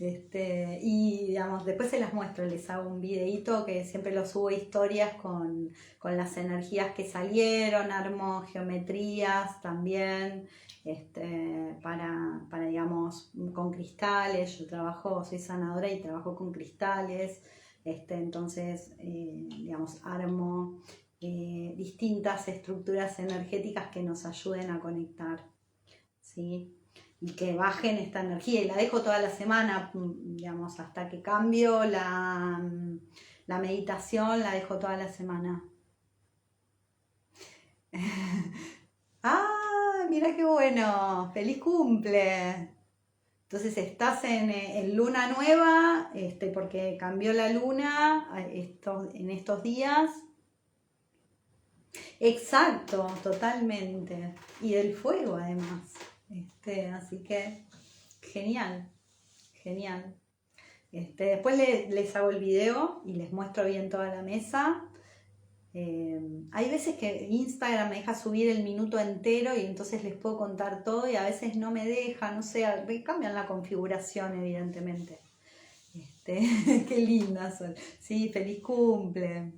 Y digamos, después se las muestro, les hago un videíto que siempre lo subo historias con las energías que salieron, armo geometrías también, digamos, con cristales. Yo soy sanadora y trabajo con cristales, entonces, digamos, armo distintas estructuras energéticas que nos ayuden a conectar, ¿sí? Y que bajen esta energía, y la dejo toda la semana, digamos, hasta que cambio la meditación, la dejo toda la semana. ¡Ah! Mira qué bueno, feliz cumple. Entonces estás en luna nueva, porque cambió la luna en estos días. Exacto, totalmente. Y del fuego además. Así que genial. Después les hago el video y les muestro bien toda la mesa. Hay veces que Instagram me deja subir el minuto entero y entonces les puedo contar todo, y a veces no me deja, no sé, cambian la configuración evidentemente. Qué lindas son. Sí, feliz cumple.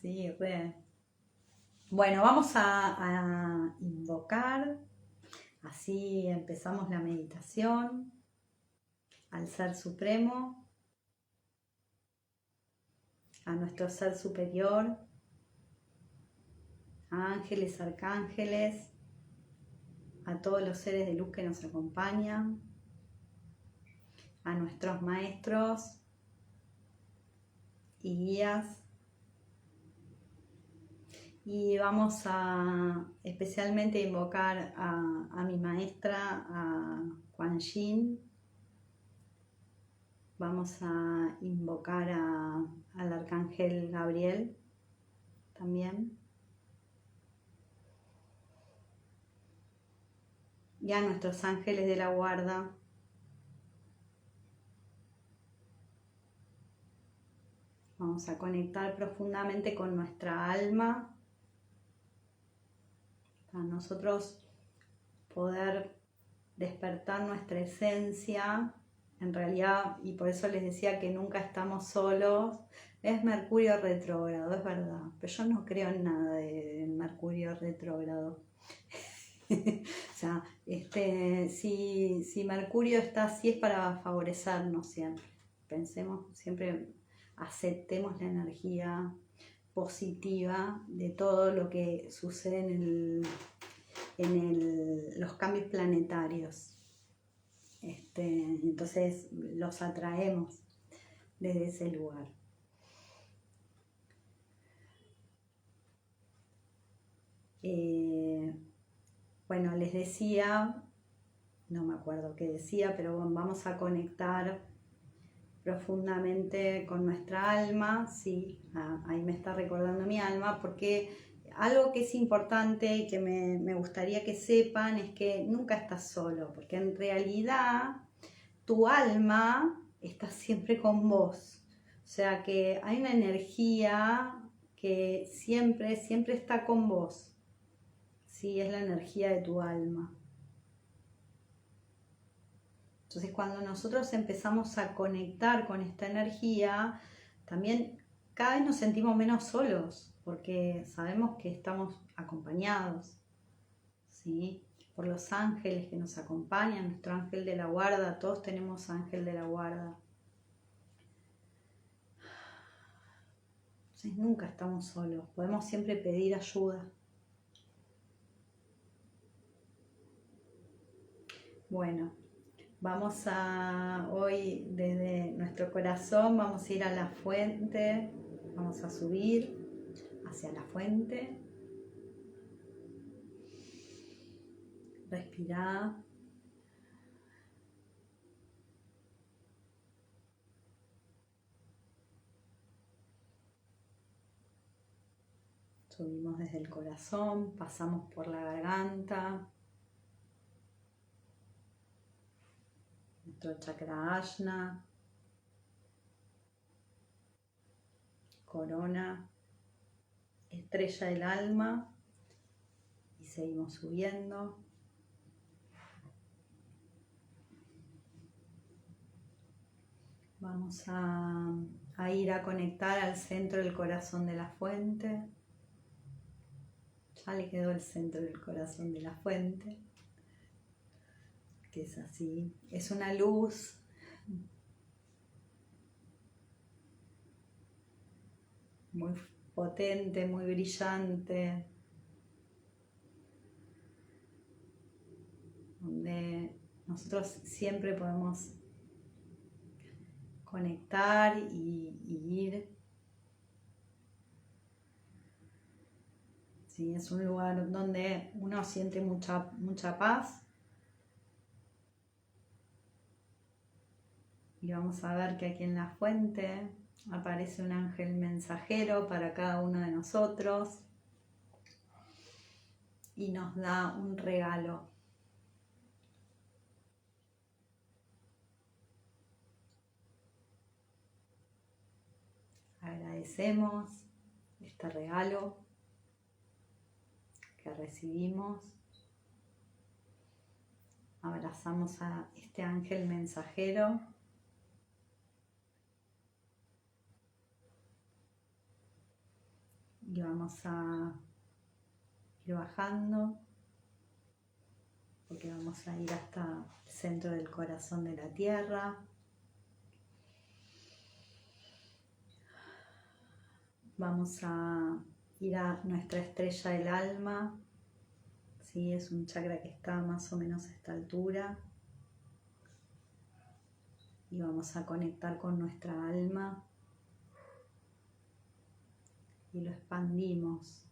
Sí, re. Bueno, vamos a invocar. Así empezamos la meditación al Ser Supremo, a nuestro Ser Superior, a ángeles, arcángeles, a todos los seres de luz que nos acompañan, a nuestros maestros y guías. Y vamos a especialmente invocar a mi maestra, a Kuan Yin. Vamos a invocar al arcángel Gabriel también. Y a nuestros ángeles de la guarda. Vamos a conectar profundamente con nuestra alma para nosotros poder despertar nuestra esencia. En realidad, y por eso les decía que nunca estamos solos, es Mercurio retrógrado, es verdad, pero yo no creo en nada de Mercurio retrógrado. O sea, si Mercurio está así es para favorecernos siempre. Pensemos siempre, aceptemos la energía positiva de todo lo que sucede en los cambios planetarios. Entonces los atraemos desde ese lugar. Bueno, les decía, no me acuerdo qué decía, pero vamos a conectar profundamente con nuestra alma. Sí, ahí me está recordando mi alma, porque algo que es importante y que me gustaría que sepan es que nunca estás solo, porque en realidad tu alma está siempre con vos. O sea que hay una energía que siempre, siempre está con vos. Sí, es la energía de tu alma. Entonces cuando nosotros empezamos a conectar con esta energía, también cada vez nos sentimos menos solos, porque sabemos que estamos acompañados, ¿sí? Por los ángeles que nos acompañan, nuestro ángel de la guarda, todos tenemos ángel de la guarda. Entonces nunca estamos solos, podemos siempre pedir ayuda. Bueno, vamos a hoy desde nuestro corazón, vamos a ir a la fuente, vamos a subir hacia la fuente. Respirá. Subimos desde el corazón, pasamos por la garganta, nuestro chakra ajna, corona, estrella del alma, y seguimos subiendo. Vamos a ir a conectar al centro del corazón de la fuente. Ya le quedó el centro del corazón de la fuente, que es así, es una luz muy potente, muy brillante, donde nosotros siempre podemos conectar y ir. Sí, es un lugar donde uno siente mucha paz. Y vamos a ver que aquí en la fuente aparece un ángel mensajero para cada uno de nosotros y nos da un regalo. Agradecemos este regalo que recibimos. Abrazamos a este ángel mensajero. Y vamos a ir bajando, porque vamos a ir hasta el centro del corazón de la tierra. Vamos a ir a nuestra estrella del alma. Sí, es un chakra que está más o menos a esta altura. Y vamos a conectar con nuestra alma. Y lo expandimos.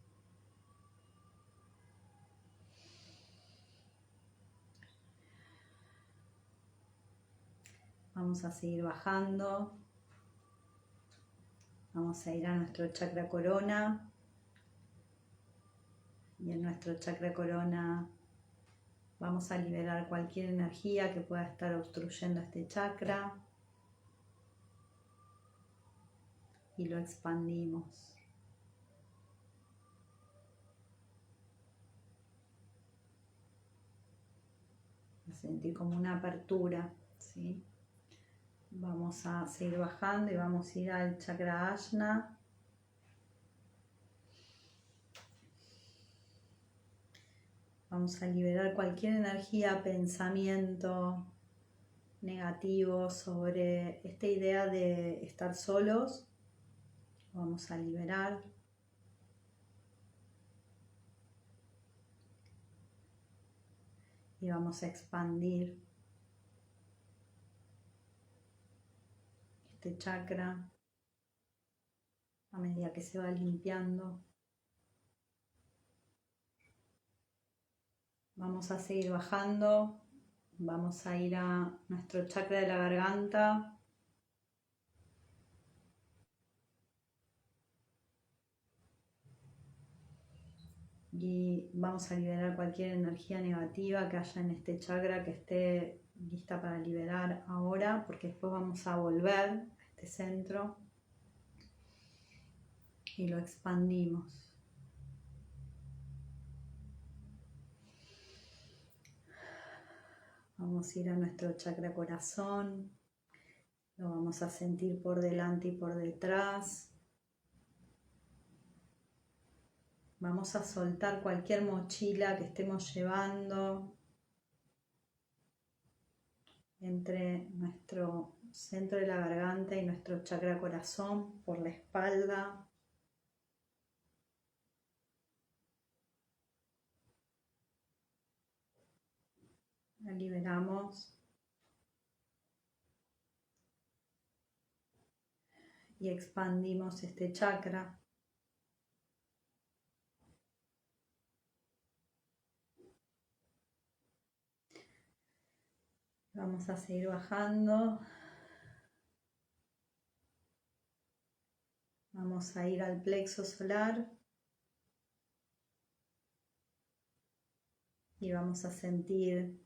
Vamos a seguir bajando. Vamos a ir a nuestro chakra corona. Y en nuestro chakra corona vamos a liberar cualquier energía que pueda estar obstruyendo este chakra. Y lo expandimos. Sentir como una apertura, ¿sí? Vamos a seguir bajando y vamos a ir al chakra ajna. Vamos a liberar cualquier energía, pensamiento negativo sobre esta idea de estar solos. Vamos a liberar. Y vamos a expandir este chakra a medida que se va limpiando. Vamos a seguir bajando. Vamos a ir a nuestro chakra de la garganta. y vamos a liberar cualquier energía negativa que haya en este chakra que esté lista para liberar ahora, porque después vamos a volver a este centro y lo expandimos. Vamos a ir a nuestro chakra corazón, lo vamos a sentir por delante y por detrás. Vamos a soltar cualquier mochila que estemos llevando entre nuestro centro de la garganta y nuestro chakra corazón, por la espalda. La liberamos y expandimos este chakra. Vamos a seguir bajando. Vamos a ir al plexo solar y vamos a sentir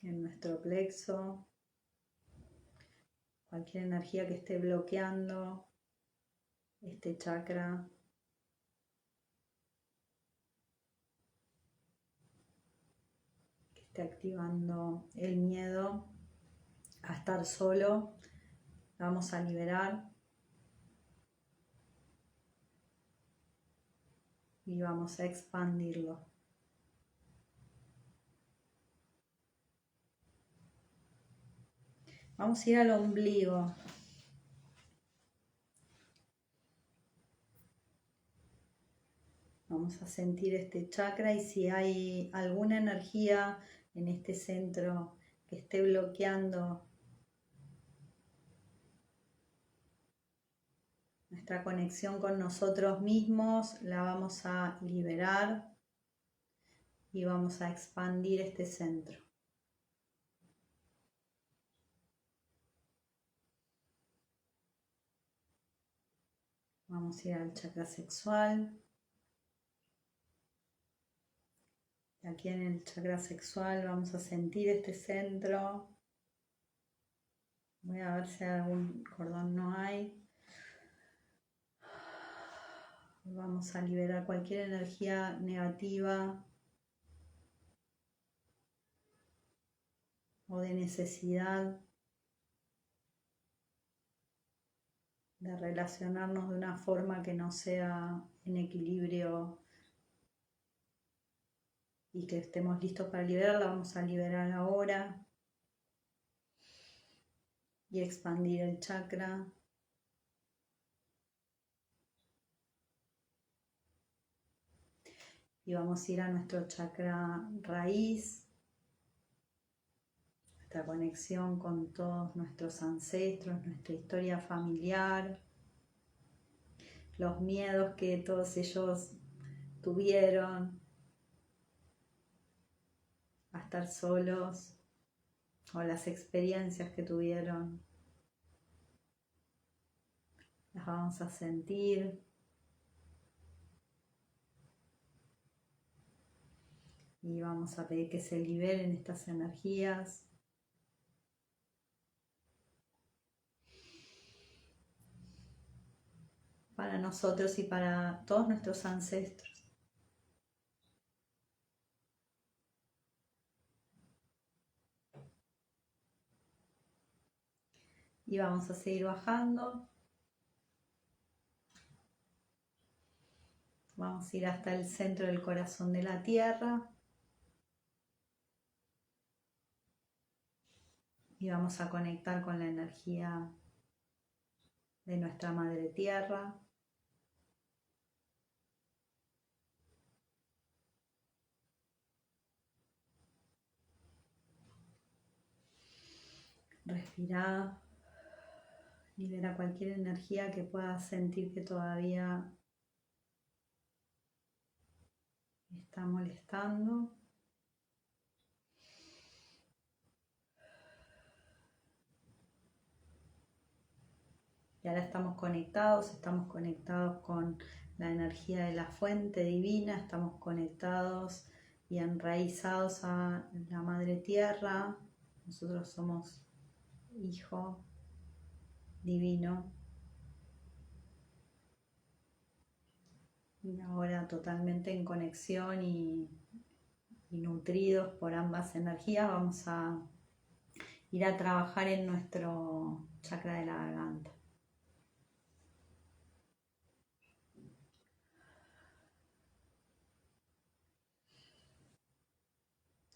en nuestro plexo cualquier energía que esté bloqueando este chakra. Que esté activando el miedo a estar solo. La vamos a liberar. Y vamos a expandirlo. Vamos a ir al ombligo. Vamos a sentir este chakra y si hay alguna energía en este centro que esté bloqueando nuestra conexión con nosotros mismos, la vamos a liberar y vamos a expandir este centro. Vamos a ir al chakra sexual. Aquí en el chakra sexual vamos a sentir este centro. Voy a ver si hay algún cordón, no hay. Vamos a liberar cualquier energía negativa o de necesidad de relacionarnos de una forma que no sea en equilibrio y que estemos listos para liberarla. Vamos a liberar ahora y expandir el chakra. Y vamos a ir a nuestro chakra raíz, nuestra conexión con todos nuestros ancestros, nuestra historia familiar, los miedos que todos ellos tuvieron a estar solos o las experiencias que tuvieron. Las vamos a sentir. Y vamos a pedir que se liberen estas energías. Para nosotros y para todos nuestros ancestros. Y vamos a seguir bajando. Vamos a ir hasta el centro del corazón de la tierra. Y vamos a conectar con la energía de nuestra Madre Tierra. Respira, libera cualquier energía que puedas sentir que todavía está molestando. Y ahora estamos conectados con la energía de la fuente divina, estamos conectados y enraizados a la Madre Tierra. Nosotros somos Hijo Divino. Y ahora totalmente en conexión y nutridos por ambas energías, vamos a ir a trabajar en nuestro chakra de la garganta.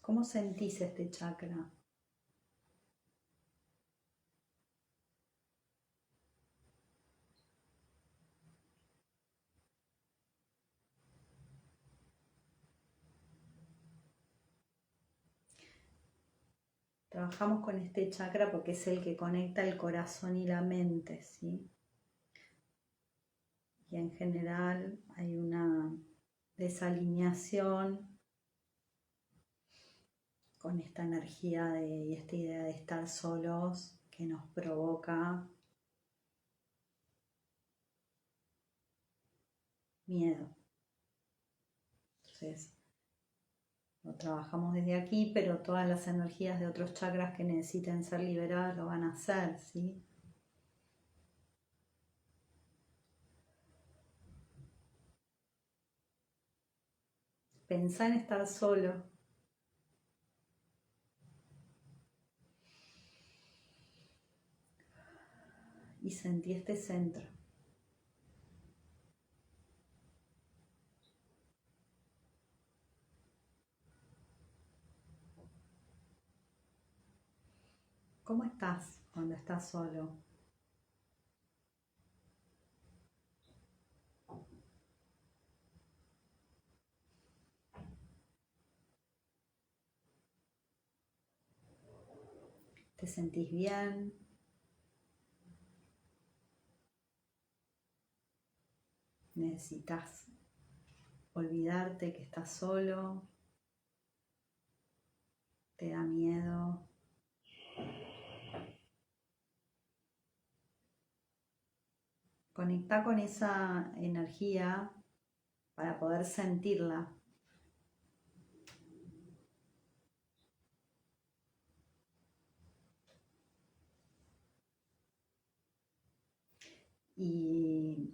¿Cómo sentís este chakra? Trabajamos con este chakra porque es el que conecta el corazón y la mente, ¿sí? Y en general hay una desalineación con esta energía y esta idea de estar solos que nos provoca miedo. Entonces, lo trabajamos desde aquí, pero todas las energías de otros chakras que necesiten ser liberadas lo van a hacer, ¿sí? Pensá en estar solo. Y sentí este centro. ¿Cómo estás cuando estás solo? ¿Te sentís bien? ¿Necesitas olvidarte que estás solo? ¿Te da miedo? Conecta con esa energía para poder sentirla. Y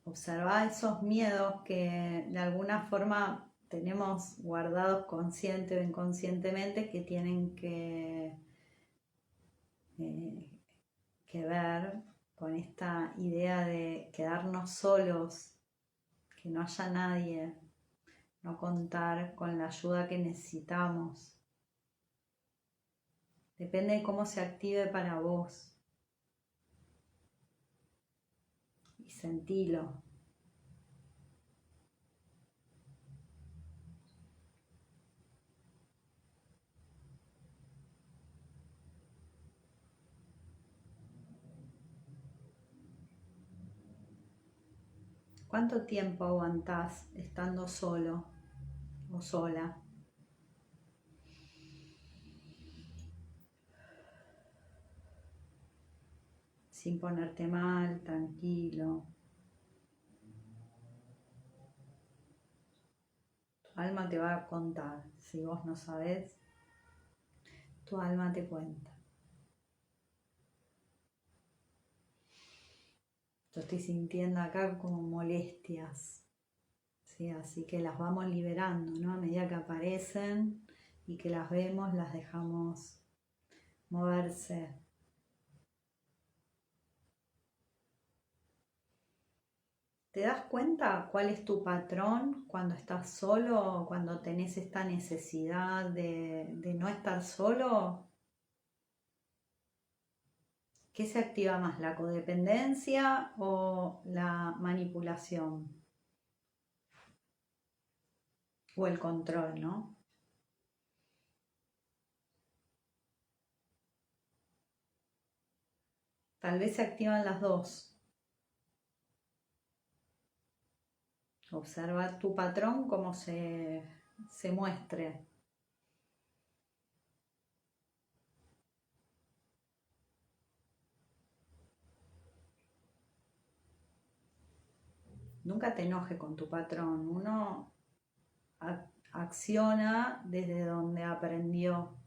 observa esos miedos que de alguna forma tenemos guardados consciente o inconscientemente que tienen eh, que ver con esta idea de quedarnos solos, que no haya nadie, no contar con la ayuda que necesitamos. Depende de cómo se active para vos. Y sentilo. ¿Cuánto tiempo aguantás estando solo o sola? Sin ponerte mal, tranquilo. Tu alma te va a contar. Si vos no sabés, tu alma te cuenta. Yo estoy sintiendo acá como molestias, ¿sí? Así que las vamos liberando, ¿no? A medida que aparecen y que las vemos, las dejamos moverse. ¿Te das cuenta cuál es tu patrón cuando estás solo o cuando tenés esta necesidad de no estar solo? ¿Qué se activa más, la codependencia o la manipulación? O el control, ¿no? Tal vez se activan las dos. Observa tu patrón como se muestre. Nunca te enojes con tu patrón. Uno acciona desde donde aprendió.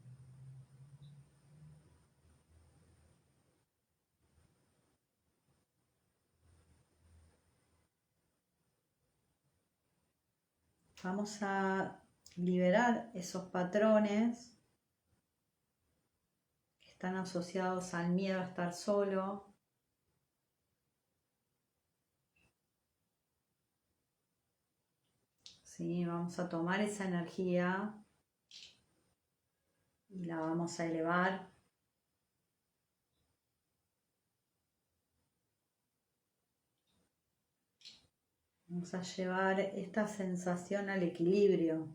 Vamos a liberar esos patrones que están asociados al miedo a estar solo. ¿Sí? Vamos a tomar esa energía y la vamos a elevar. Vamos a llevar esta sensación al equilibrio.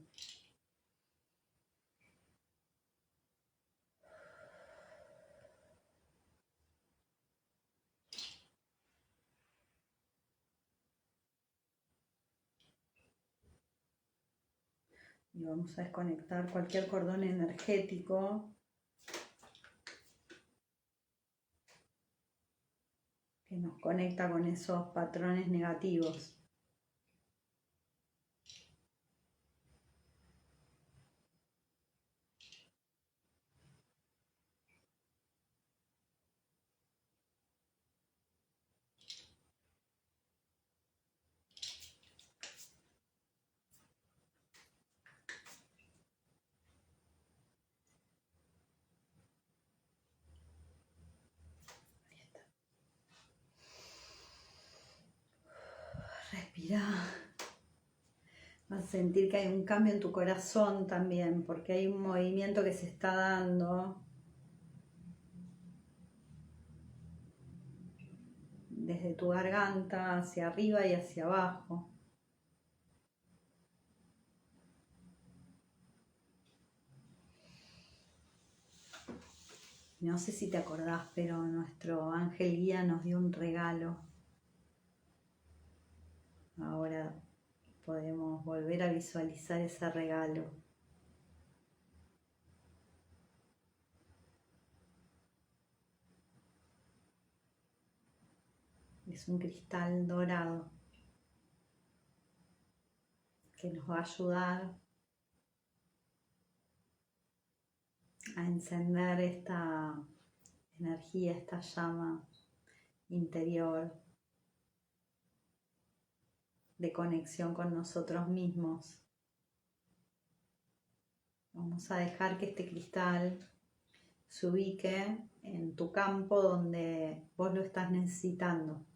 Y vamos a desconectar cualquier cordón energético que nos conecta con esos patrones negativos. Respira. Vas a sentir que hay un cambio en tu corazón también, porque hay un movimiento que se está dando desde tu garganta hacia arriba y hacia abajo. No sé si te acordás, pero nuestro ángel guía nos dio un regalo. Ahora podemos volver a visualizar ese regalo. Es un cristal dorado que nos va a ayudar a encender esta energía, esta llama interior de conexión con nosotros mismos. Vamos a dejar que este cristal se ubique en tu campo donde vos lo estás necesitando.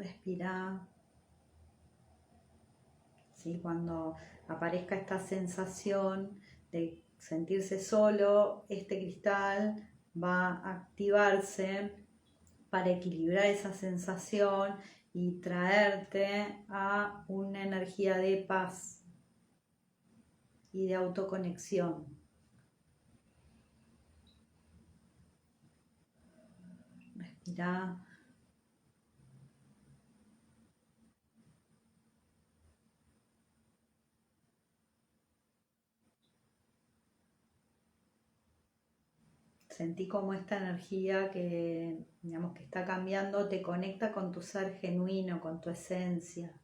Respira. ¿Sí? Cuando aparezca esta sensación de sentirse solo, este cristal va a activarse para equilibrar esa sensación y traerte a una energía de paz y de autoconexión. Respira. Sentí como esta energía que, digamos, que está cambiando te conecta con tu ser genuino, con tu esencia.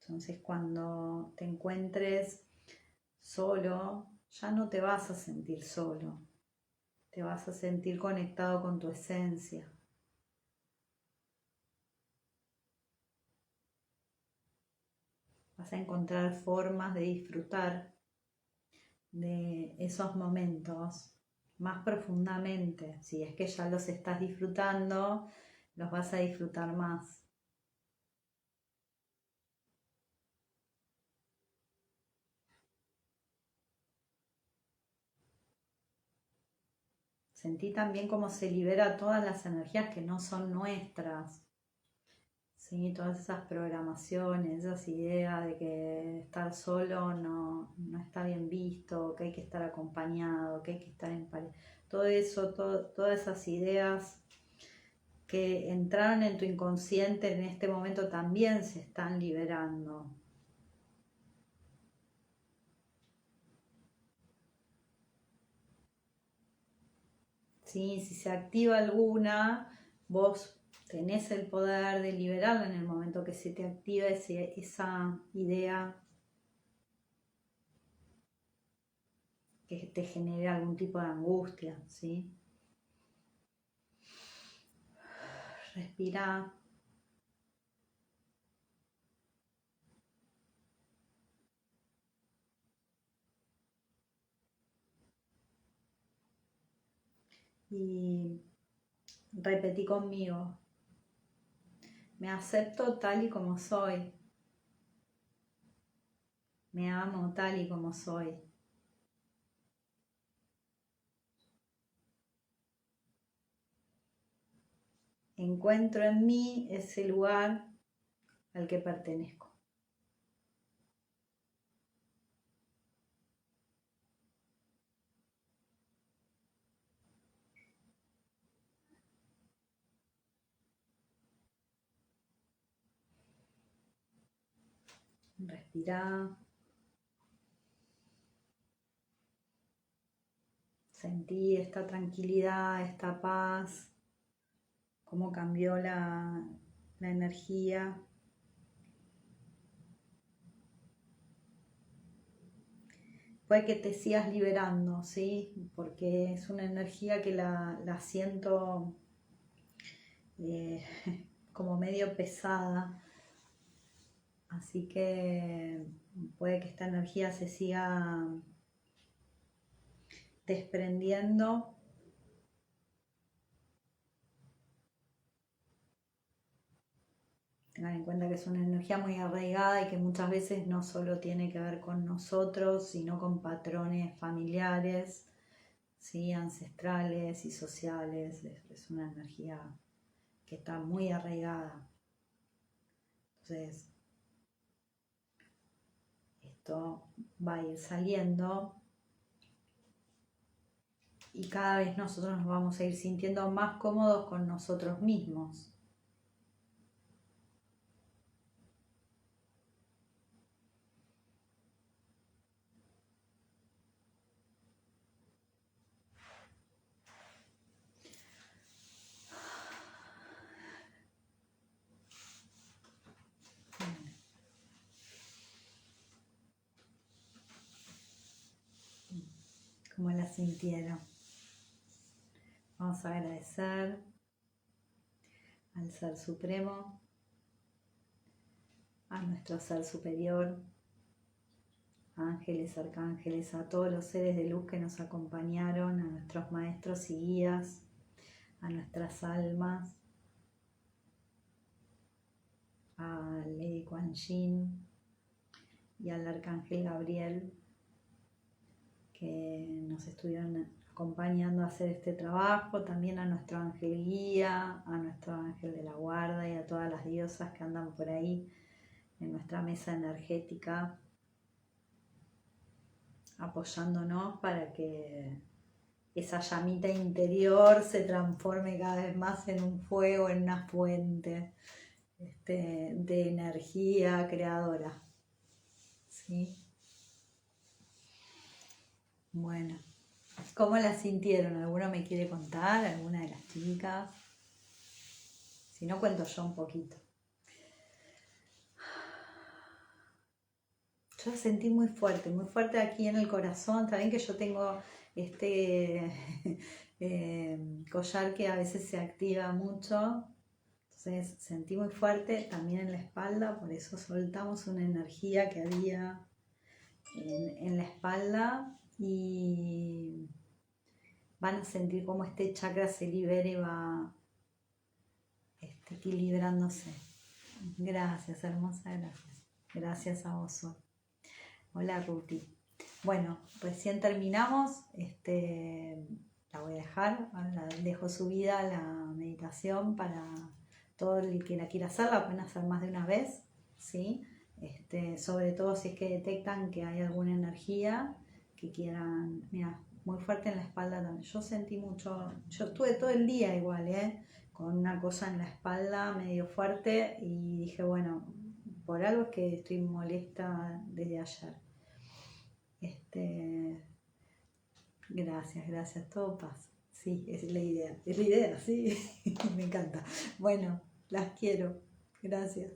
Entonces, cuando te encuentres solo, ya no te vas a sentir solo, te vas a sentir conectado con tu esencia. Vas a encontrar formas de disfrutar de esos momentos más profundamente. Si es que ya los estás disfrutando, los vas a disfrutar más. Sentí también cómo se libera todas las energías que no son nuestras. ¿sí? Todas esas programaciones, esas ideas de que estar solo no está bien visto, que hay que estar acompañado, que hay que estar en pareja. Todo eso, todas esas ideas que entraron en tu inconsciente en este momento también se están liberando. ¿Sí? Si se activa alguna, vos tenés el poder de liberarla en el momento que se te activa esa idea que te genera algún tipo de angustia, ¿sí? Respira. Y repetí conmigo. Me acepto tal y como soy. Me amo tal y como soy. Encuentro en mí ese lugar al que pertenezco. Respira. Sentí esta tranquilidad, esta paz, cómo cambió la energía. Puede que te sigas liberando, ¿sí? Porque es una energía que la siento eh, como medio pesada. Así que puede que esta energía se siga desprendiendo. Tengan en cuenta que es una energía muy arraigada y que muchas veces no solo tiene que ver con nosotros, sino con patrones familiares, ¿sí? Ancestrales y sociales. Es una energía que está muy arraigada. Entonces, esto va a ir saliendo y cada vez nosotros nos vamos a ir sintiendo más cómodos con nosotros mismos. Como la sintieron. Vamos a agradecer al Ser Supremo, a nuestro Ser Superior, ángeles, arcángeles, a todos los seres de luz que nos acompañaron, a nuestros maestros y guías, a nuestras almas, a Lady Kuan Yin y al Arcángel Gabriel, que nos estuvieron acompañando a hacer este trabajo, también a nuestro ángel guía, a nuestro ángel de la guarda y a todas las diosas que andan por ahí en nuestra mesa energética, apoyándonos para que esa llamita interior se transforme cada vez más en un fuego, en una fuente de energía creadora. ¿Sí? Bueno, ¿cómo la sintieron? ¿Alguno me quiere contar? ¿Alguna de las chicas? Si no, cuento yo un poquito. Yo la sentí muy fuerte aquí en el corazón. Saben que yo tengo este collar que a veces se activa mucho. Entonces sentí muy fuerte también en la espalda, por eso soltamos una energía que había en la espalda y van a sentir cómo este chakra se libera y va equilibrándose. Gracias, hermosa, gracias. Gracias a vos, Sol. Hola, Ruti. Bueno, recién terminamos. La voy a dejar. Ahora dejo subida la meditación para todo el que la quiera hacer la pueden hacer más de una vez, ¿sí? Sobre todo si es que detectan que hay alguna energía que quieran, mira, muy fuerte en la espalda también. Yo sentí mucho, yo estuve todo el día igual, con una cosa en la espalda medio fuerte y dije, bueno, por algo es que estoy molesta desde ayer. Gracias, todo pasa. Sí, es la idea, sí, me encanta. Bueno, las quiero, gracias.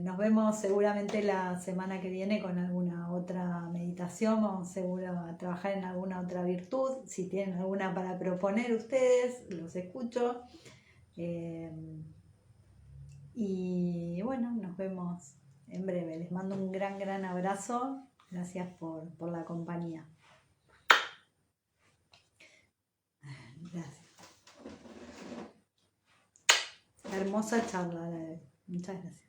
Nos vemos seguramente la semana que viene con alguna otra meditación, vamos seguro a trabajar en alguna otra virtud, si tienen alguna para proponer ustedes, los escucho. Y bueno, nos vemos en breve. Les mando un gran abrazo, gracias por la compañía. Gracias. Hermosa charla, muchas gracias.